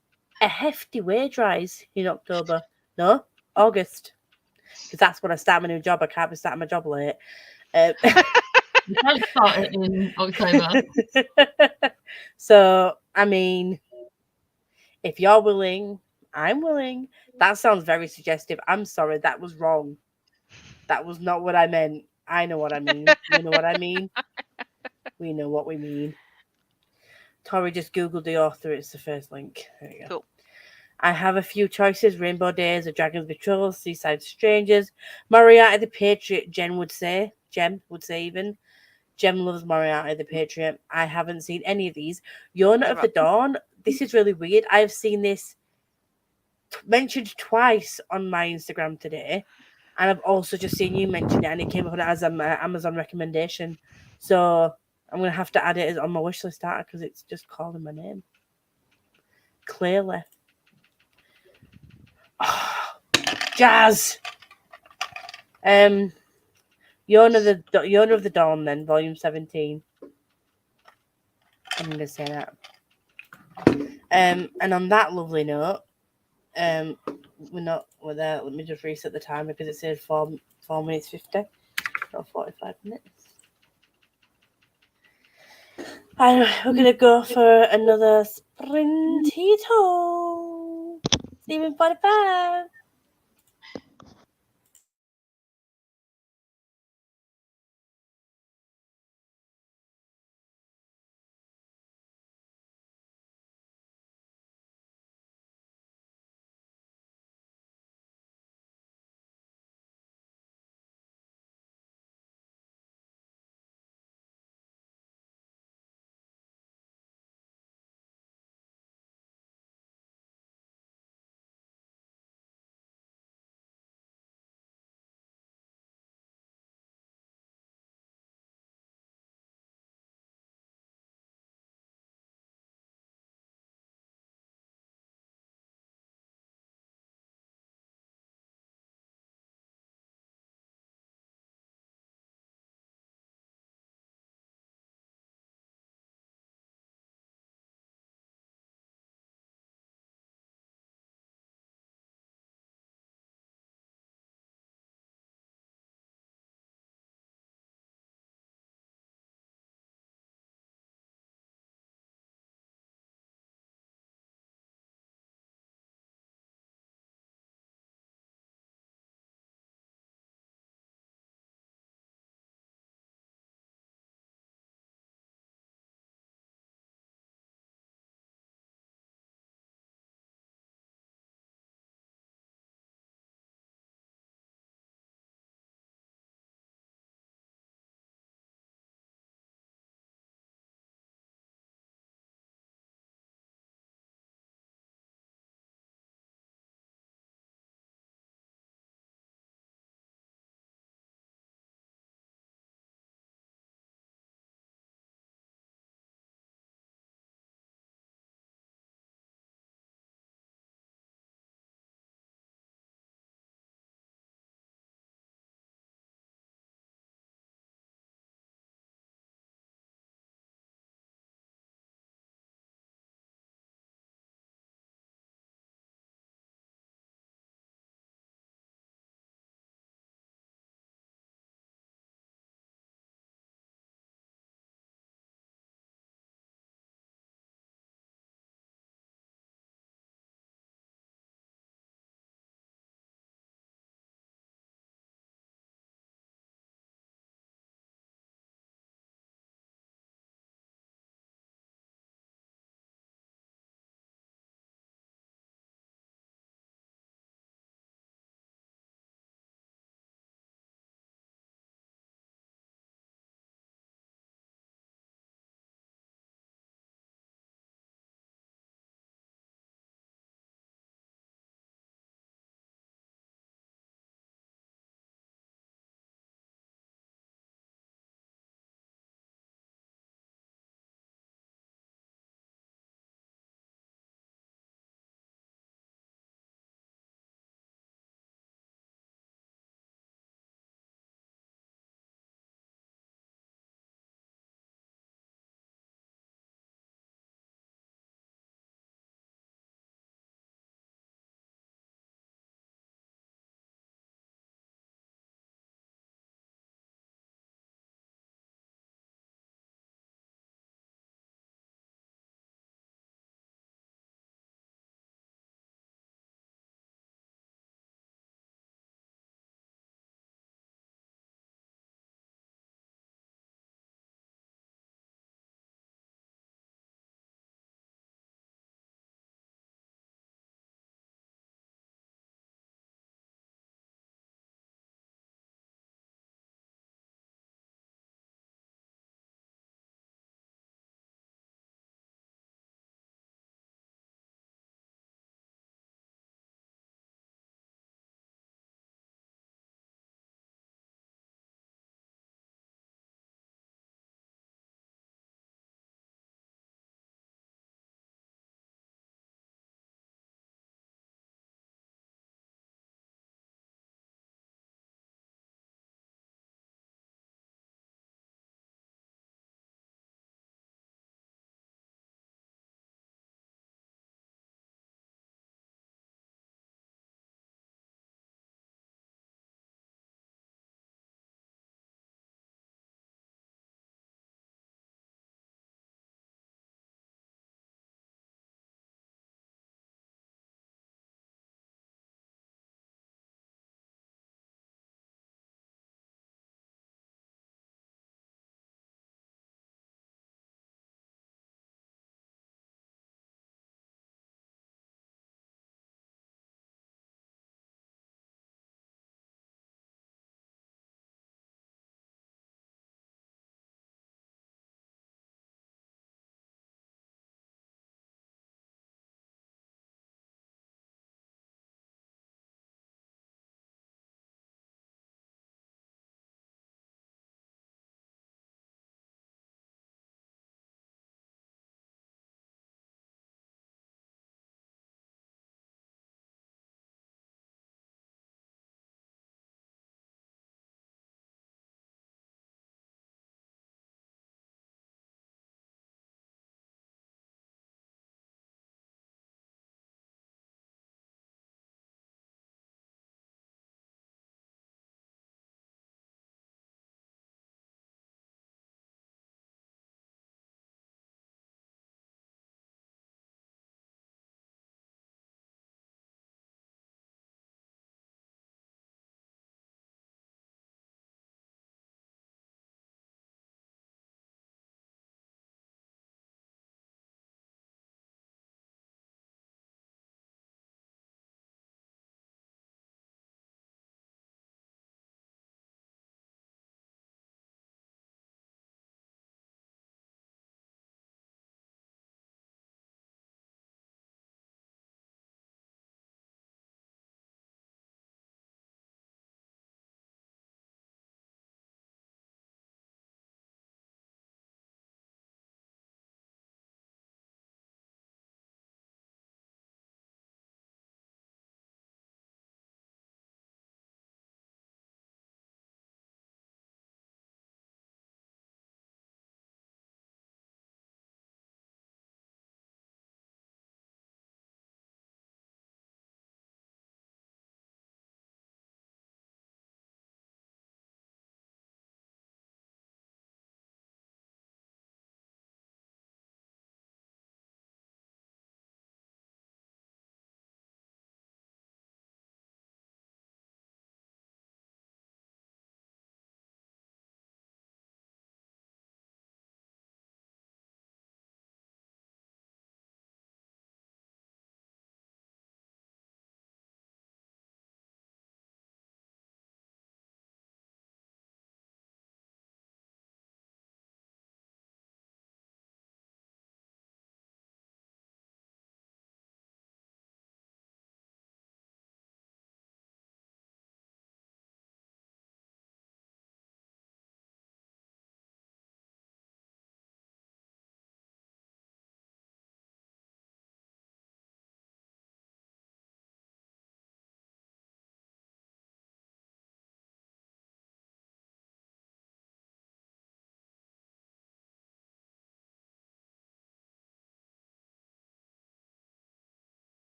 a hefty wage rise in October. No, August. Because that's when I start my new job. I can't be starting my job late. You don't start it in October. So, I mean, if you're willing, I'm willing. That sounds very suggestive. I'm sorry, that was wrong. That was not what I meant. I know what I mean. You know what I mean? We know what we mean. Tori just Googled the author. It's the first link. There you go. Cool. I have a few choices. Rainbow Days, A Dragon's Betrothal, Seaside Strangers, Moriarty the Patriot, Jem would say even. Jem loves Moriarty the Patriot. I haven't seen any of these. Yona of the Dawn. This is really weird. I've seen this mentioned twice on my Instagram today. And I've also just seen you mention it, and it came up as an Amazon recommendation. So I'm going to have to add it on my wishlist starter because it's just calling my name. Clearly. Oh, jazz. Yona of the Dawn, then, volume 17. I'm going to say that. And on that lovely note, we're there. Let me just reset the timer because it says 4 minutes 50, not 45 minutes. And we're going to go for another sprintito. 7:45.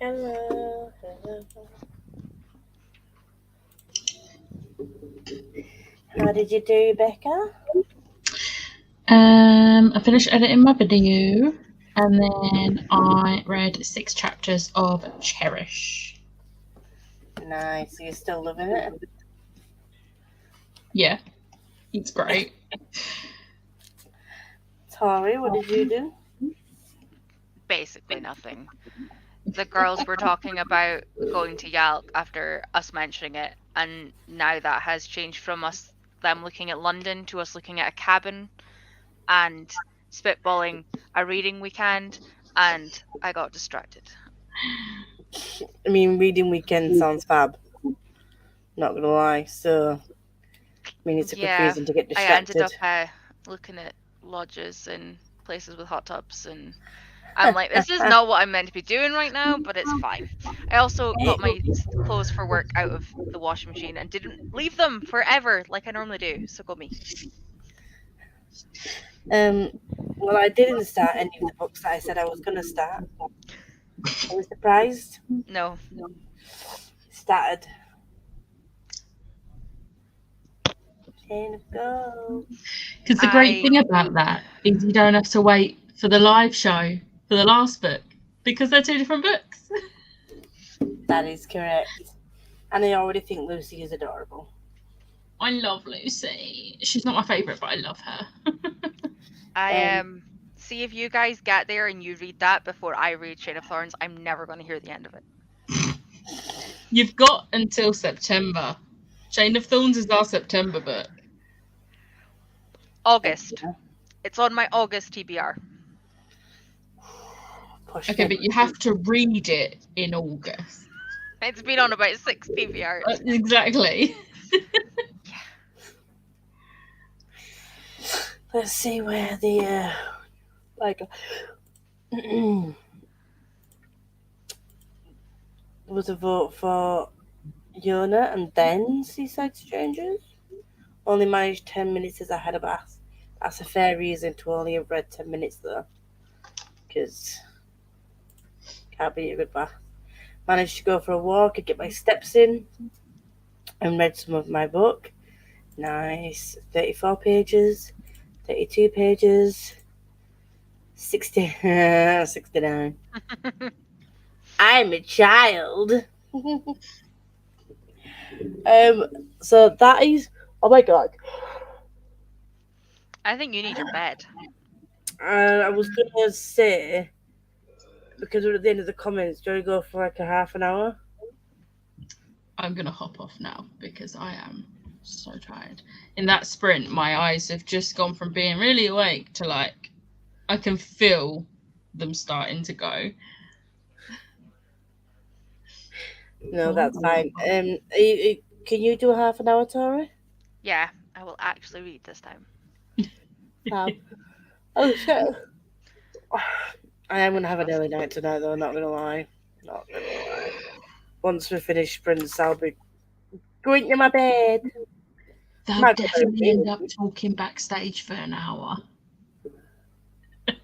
Hello. How did you do, Becca? I finished editing my video, and then I read 6 chapters of Cherish. Nice. Are you still loving it? Yeah, it's great. Tori, what did you do? Basically nothing. The girls were talking about going to Yalk after us mentioning it, and now that has changed from them looking at London to us looking at a cabin and spitballing a reading weekend, and I got distracted. I mean, reading weekend sounds fab. Not gonna lie. So, I mean, it's a good Yeah, reason to get I ended distracted. up looking at lodges and places with hot tubs, and I'm like, this is not what I'm meant to be doing right now, but it's fine. I also got my clothes for work out of the washing machine and didn't leave them forever like I normally do, so go me. Well, I didn't start any of the books that I said I was gonna start. I was surprised. No. Started. Chain of Gold. Because the great thing about that is you don't have to wait for the live show for the last book, because they're 2 different books. That is correct. And I already think Lucy is adorable. I love Lucy. She's not my favourite, but I love her. See if you guys get there and you read that before I read Chain of Thorns, I'm never going to hear the end of it. You've got until September. Chain of Thorns is our September book. August. It's on my August TBR. Okay, but you have to read it in August. It's been on about 6 TBRs. Exactly. Let's see where the was a vote for Yona and then Seaside Strangers. Only managed 10 minutes as I had a bath. That's a fair reason to only have read 10 minutes though, because can't be a good bath. Managed to go for a walk and get my steps in, and read some of my book. Nice. 34 pages, 32 pages, 69. I'm a child. So that is, oh my god. I think you need your bed. I was gonna say, because we're at the end of the comments, do you want to go for like a half an hour? I'm gonna hop off now because I am so tired. In that sprint, my eyes have just gone from being really awake to like, I can feel them starting to go. No, that's fine. Can you do a half an hour, Tori? Yeah, I will actually read this time. Oh shit! I am gonna have an early night tonight, though. Not gonna lie. Once we finish sprints, I'll be going to my bed. They'll definitely end up talking backstage for an hour.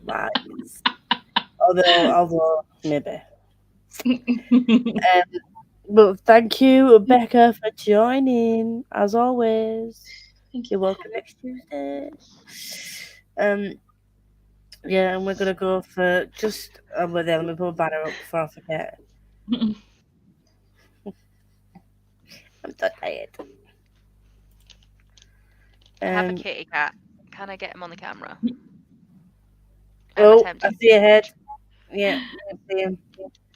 Nice. although maybe. But thank you, Becca, for joining. As always, you're welcome next Tuesday. Yeah, and we're gonna go for just over there. Let me put a banner up before I forget. I'm so tired. I have a kitty cat. Can I get him on the camera? I see your head. Yeah, I see him.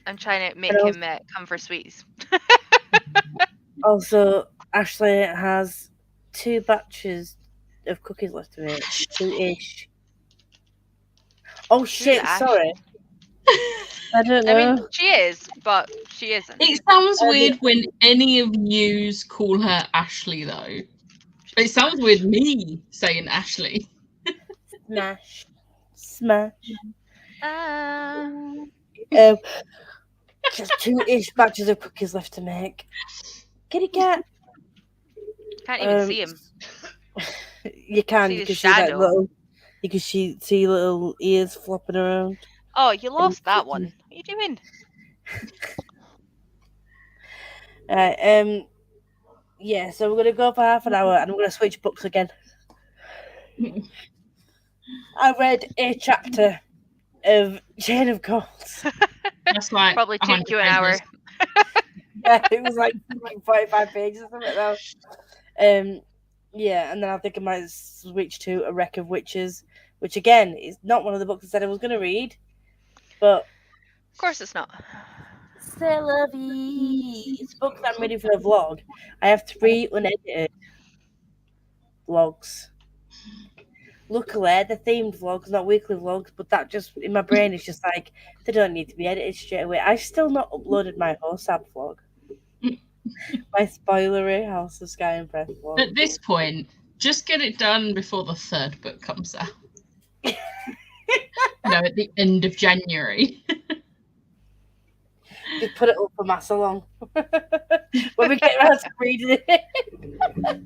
I'm trying to make him come for sweets. Also, Ashley has 2 batches of cookies left to make. 2-ish. Oh shit! Sorry. I don't know. I mean, she is, but she isn't. It sounds weird when any of yous call her Ashley, though. It sounds weird me saying Ashley. Smash. Just 2-ish batches of cookies left to make. Kitty cat. Can't even see him. You can. See You his can see that shadow. little. You can see little ears flopping around. Oh, you lost that one. What are you doing? Yeah, so we're gonna go for half an hour and I'm gonna switch books again. I read a chapter of Chain of Goals. That's like Probably took 100 you an hour. pages. Yeah, it was like 45 pages or something though. Yeah, and then I think I might switch to A Wreck of Witches, which again is not one of the books I said I was gonna read, but Of course it's not. c'est la vie. It's books I'm ready for a vlog. I have 3 unedited vlogs. Luckily, they're themed vlogs, not weekly vlogs, but that just, in my brain, is just like, they don't need to be edited straight away. I've still not uploaded my HOSAB vlog. My spoilery House of Sky and Breath vlog. At this point, just get it done before the 3rd book comes out. At the end of January. Just put it up for Massa Long. When we get around to reading it.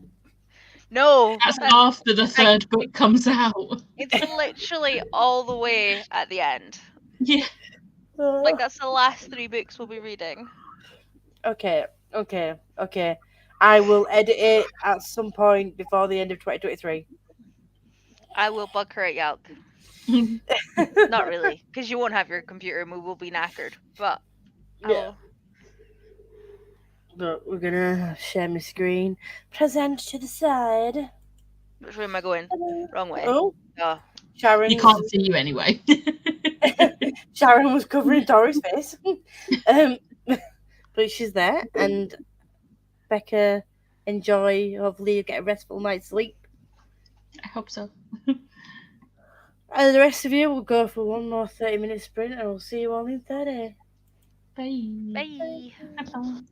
No. That's after the 3rd book comes out. It's literally all the way at the end. Yeah. Like, that's the last 3 books we'll be reading. Okay. I will edit it at some point before the end of 2023. I will bug her at Yelp. Not really, because you won't have your computer and we will be knackered. But Yeah. But we're gonna share my screen. Present to the side. Which way am I going? Wrong way. Oh, Oh. Sharon. You can't see you anyway. Sharon was covering Tori's face. But she's there, and Becca, enjoy. Hopefully, you get a restful night's sleep. I hope so. And the rest of you will go for one more 30-minute sprint, and we'll see you all in 30. Bye. Bye. Have fun.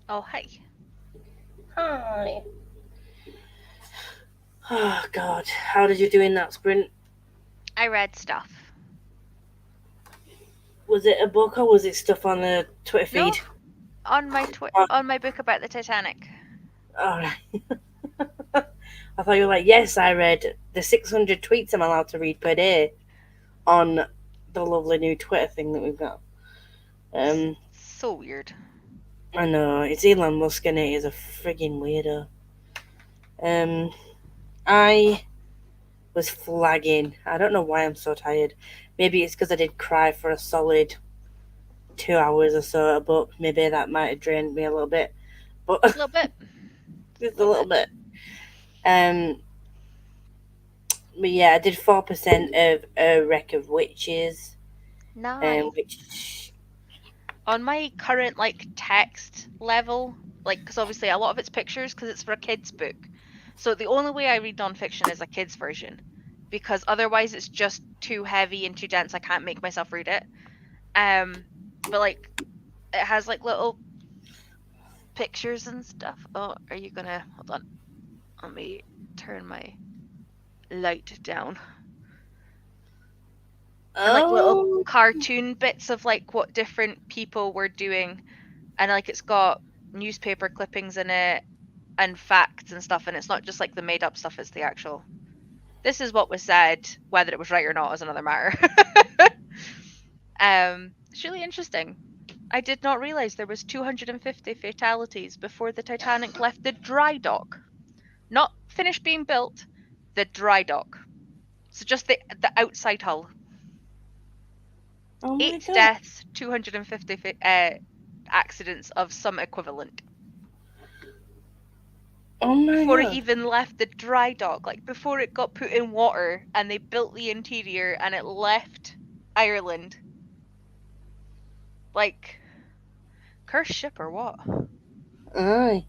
Oh, hi. Hi. Oh God, how did you do in that sprint? I read stuff. Was it a book or was it stuff on the Twitter No, feed? on my Oh, on my book about the Titanic. all right. I thought you were like, yes, I read the 600 tweets I'm allowed to read per day on the lovely new Twitter thing that we've got. So weird. I know, it's Elon Musk and it is a frigging weirdo. I was flagging. I don't know why I'm so tired. Maybe it's because I did cry for a solid 2 hours or so a book. Maybe that might have drained me a little bit. But A little bit. just a little bit. But yeah, I did 4% of A Wreck of Witches. Nice. Which On my current like text level, like because obviously a lot of it's pictures because it's for a kids book. So the only way I read nonfiction is a kids version, because otherwise it's just too heavy and too dense. I can't make myself read it. But like it has like little pictures and stuff. Oh, are you gonna hold on? Let me turn my light down. And like little oh, cartoon bits of like what different people were doing, and like it's got newspaper clippings in it and facts and stuff, and it's not just like the made up stuff, it's the actual this is what was said. Whether it was right or not is another matter. It's really interesting. I did not realize there was 250 fatalities before the Titanic left the dry dock. Not finished being built, the dry dock. So just the outside hull. oh my 8 God. deaths, 250 accidents of some equivalent. Oh my Before it God. even left the dry dock, like before it got put in water and they built the interior and it left Ireland. Like, cursed ship or what? Aye.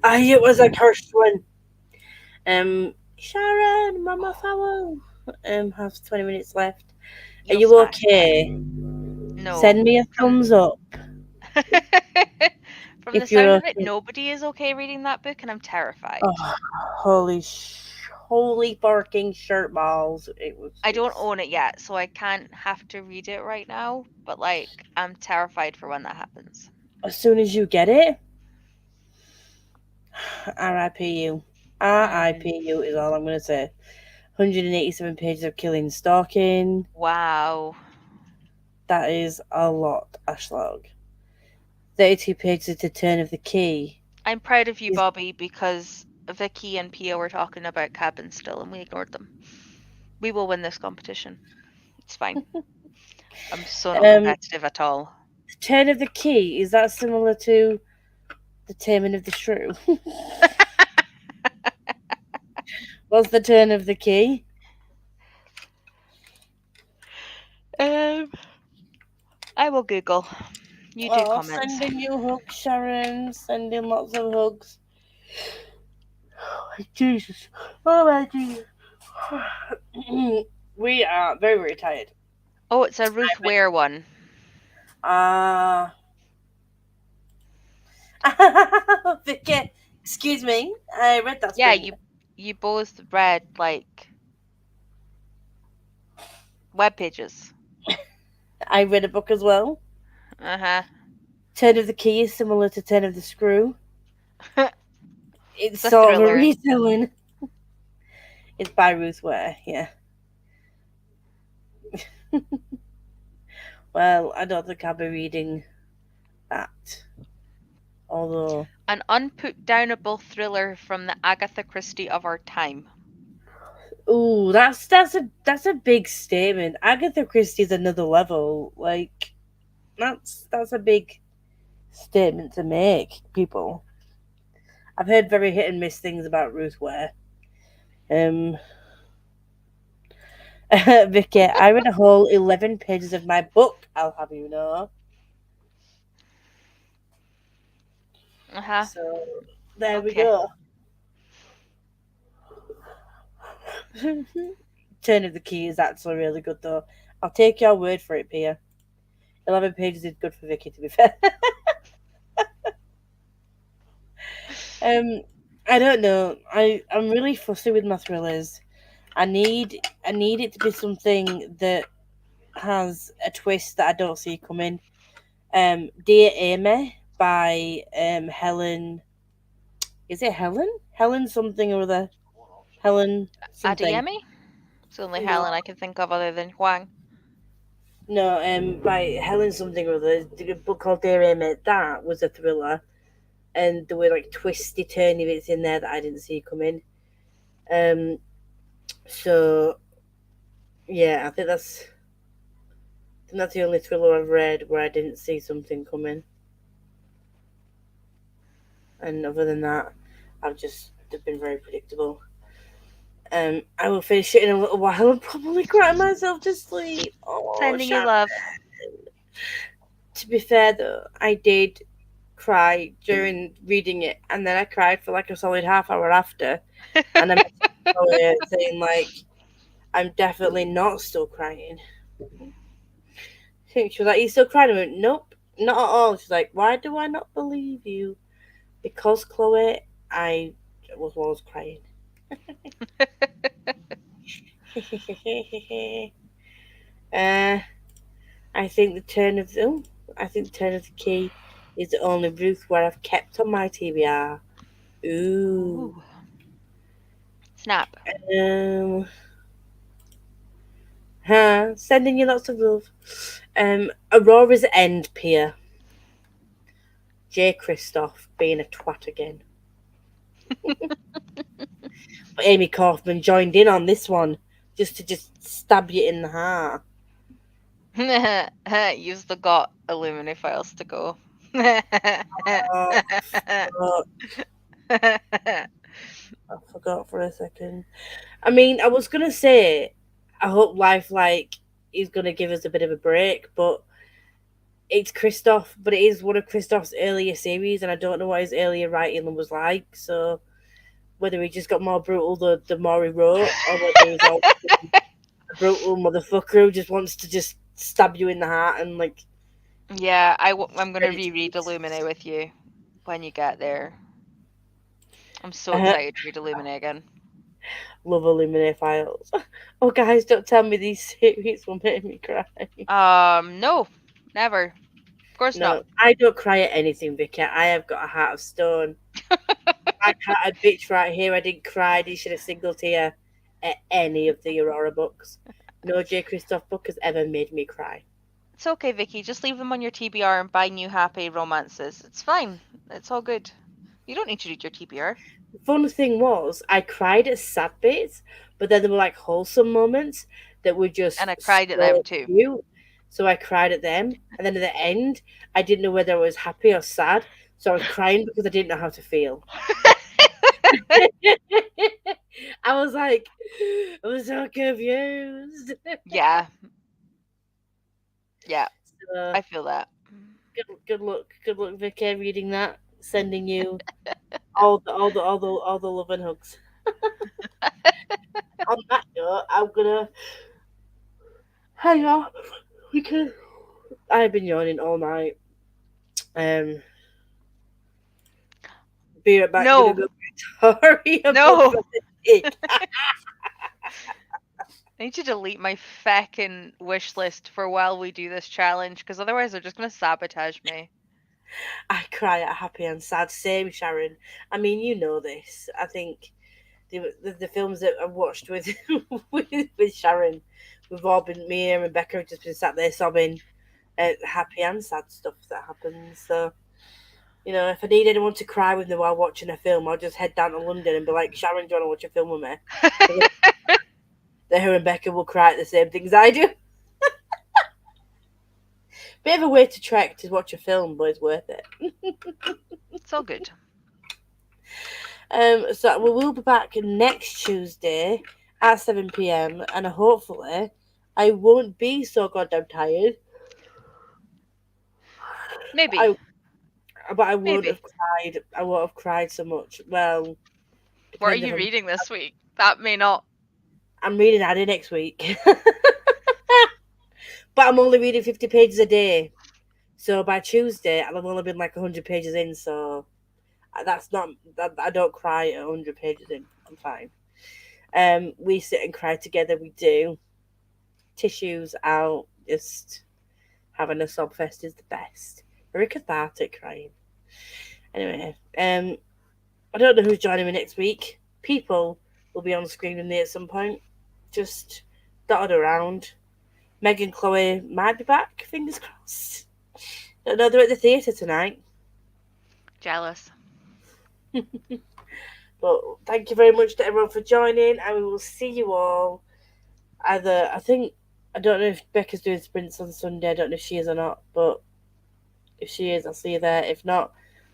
Aye, it was a cursed one. Sharon, Mama Fowl. Have 20 minutes left. Are You'll you smack. okay? No. Send me a thumbs up From the if you're sound of it, okay. nobody is okay reading that book, and I'm terrified. Oh, holy barking shirt balls! It was. I don't own it yet, so I can't have to read it right now, but like, I'm terrified for when that happens. As soon as you get it, R.I.P. you. R.I.P. you is all I'm gonna say. 187 pages of killing stalking. Wow. That is a lot, Ashlog. 32 pages to Turn of the Key. I'm proud of you, Bobby, because Vicky and Pia were talking about cabins still, and we ignored them. We will win this competition. It's fine. I'm so not competitive at all. Turn of the Key, is that similar to The Taming of the Shrew? What's the Turn of the Key? I will Google. You do comments. Sending you hugs, Sharon. Sending lots of hugs. Oh, Jesus. Oh, my Jesus. We are very, very tired. Oh, it's a Ruth Ware one. Vicky, excuse me. I read that. Yeah, you both read like web pages. I read a book as well. Uh-huh. Turn of the Key is similar to Turn of the Screw. It's a sort of a thriller. retelling. It's by Ruth Ware, yeah. Well, I don't think I'll be reading that. Although An unputdownable thriller from the Agatha Christie of our time. ooh, that's a big statement. Agatha Christie's another level. Like that's a big statement to make, people. I've heard very hit and miss things about Ruth Ware. Vicky, I read a whole 11 pages of my book, I'll have you know. Uh-huh. So there we go. Turn of the Key is actually really good though. I'll take your word for it, Pia. 11 pages is good for Vicky, to be fair. I don't know. I'm really fussy with my thrillers. I need it to be something that has a twist that I don't see coming. Dear Amy by Helen. Is it Helen? Helen something or other. Helen something. Adiemi? It's the only No. Helen I can think of other than Huang. No, by Helen something or other. The book called Dear Amy. That was a thriller, and there were like twisty turny bits in there that I didn't see coming. So yeah, I think that's the only thriller I've read where I didn't see something coming. And other than that, they've been very predictable. I will finish it in a little while and probably cry myself to sleep. Oh, Sending you Sharon. love. To be fair though, I did cry during reading it, and then I cried for like a solid half hour after, and I'm saying like, I'm definitely not still crying. She was like, "Are you still crying?" I went, "Nope, not at all." She's like, "Why do I not believe you?" Because Chloe, I was always crying. I think the turn of the key is the only Ruth where I've kept on my TBR. Ooh. Snap. Sending you lots of love. Aurora's End, Pia. J. Christoph being a twat again. But Amy Kaufman joined in on this one just to stab you in the heart. Use the got Illumine files to go. Oh, I forgot for a second. I mean, I was gonna say, I hope Lifelike is gonna give us a bit of a break, but it's Christoph, but it is one of Christoph's earlier series, and I don't know what his earlier writing was like. So whether he just got more brutal the more he wrote, or whether he's all a brutal motherfucker who just wants to just stab you in the heart and like. Yeah, I'm gonna reread Illumine with you when you get there. I'm so excited to read Illumine again. Love Illumine files. Oh, guys, don't tell me these series will make me cry. No, never. Of course not. I don't cry at anything, Vicky. I have got a heart of stone. I can't a bitch right here. I didn't cry. I didn't shed a single tear at any of the Aurora books. No J. Christoph book has ever made me cry. It's okay, Vicky. Just leave them on your TBR and buy new happy romances. It's fine. It's all good. You don't need to read your TBR. The fun thing was, I cried at sad bits, but then there were like wholesome moments that were just. And I cried at them too. Cute. So I cried at them, and then at the end, I didn't know whether I was happy or sad. So I was crying because I didn't know how to feel. I was like, I was so confused. Yeah. So, I feel that. good luck, Vicky, reading that. Sending you all the love and hugs. On that note, I'm gonna hang on because I've been yawning all night. Be right back. No. Sorry. No. I need to delete my feckin' wish list for while we do this challenge, because otherwise they're just gonna sabotage me. I cry at happy and sad. Same, Sharon. I mean, you know this. I think the films that I've watched with with Sharon, we've all been, me and Rebecca have just been sat there sobbing at happy and sad stuff that happens. So, you know, if I need anyone to cry with me while watching a film, I'll just head down to London and be like, Sharon, do you want to watch a film with me? Then her and Becca will cry at the same things I do. Bit of a way to trek to watch a film, but it's worth it. It's all good. So we will be back next Tuesday at 7 p.m. and hopefully I won't be so goddamn tired. Maybe. But I won't have cried. I won't have cried so much. Well, what are you reading this week? That may not. I'm reading Addy next week. But I'm only reading 50 pages a day. So by Tuesday, I'll have only been like 100 pages in. So That's not that I don't cry at 100 pages in. I'm fine. We sit and cry together. We do. Tissues out. Just having a sob fest is the best. Very cathartic crying. Anyway, I don't know who's joining me next week. People will be on screen with me at some point. Just dotted around. Meg and Chloe might be back. Fingers crossed. Don't know, they're at the theatre tonight. Jealous. But thank you very much to everyone for joining, and we will see you all either. I don't know if Becca's doing sprints on Sunday. I don't know if she is or not, but if she is, I'll see you there. If not,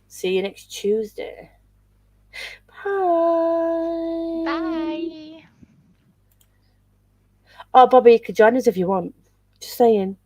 see you next Tuesday. Bye. Bye. Oh, Bobby, you could join us if you want. Just saying.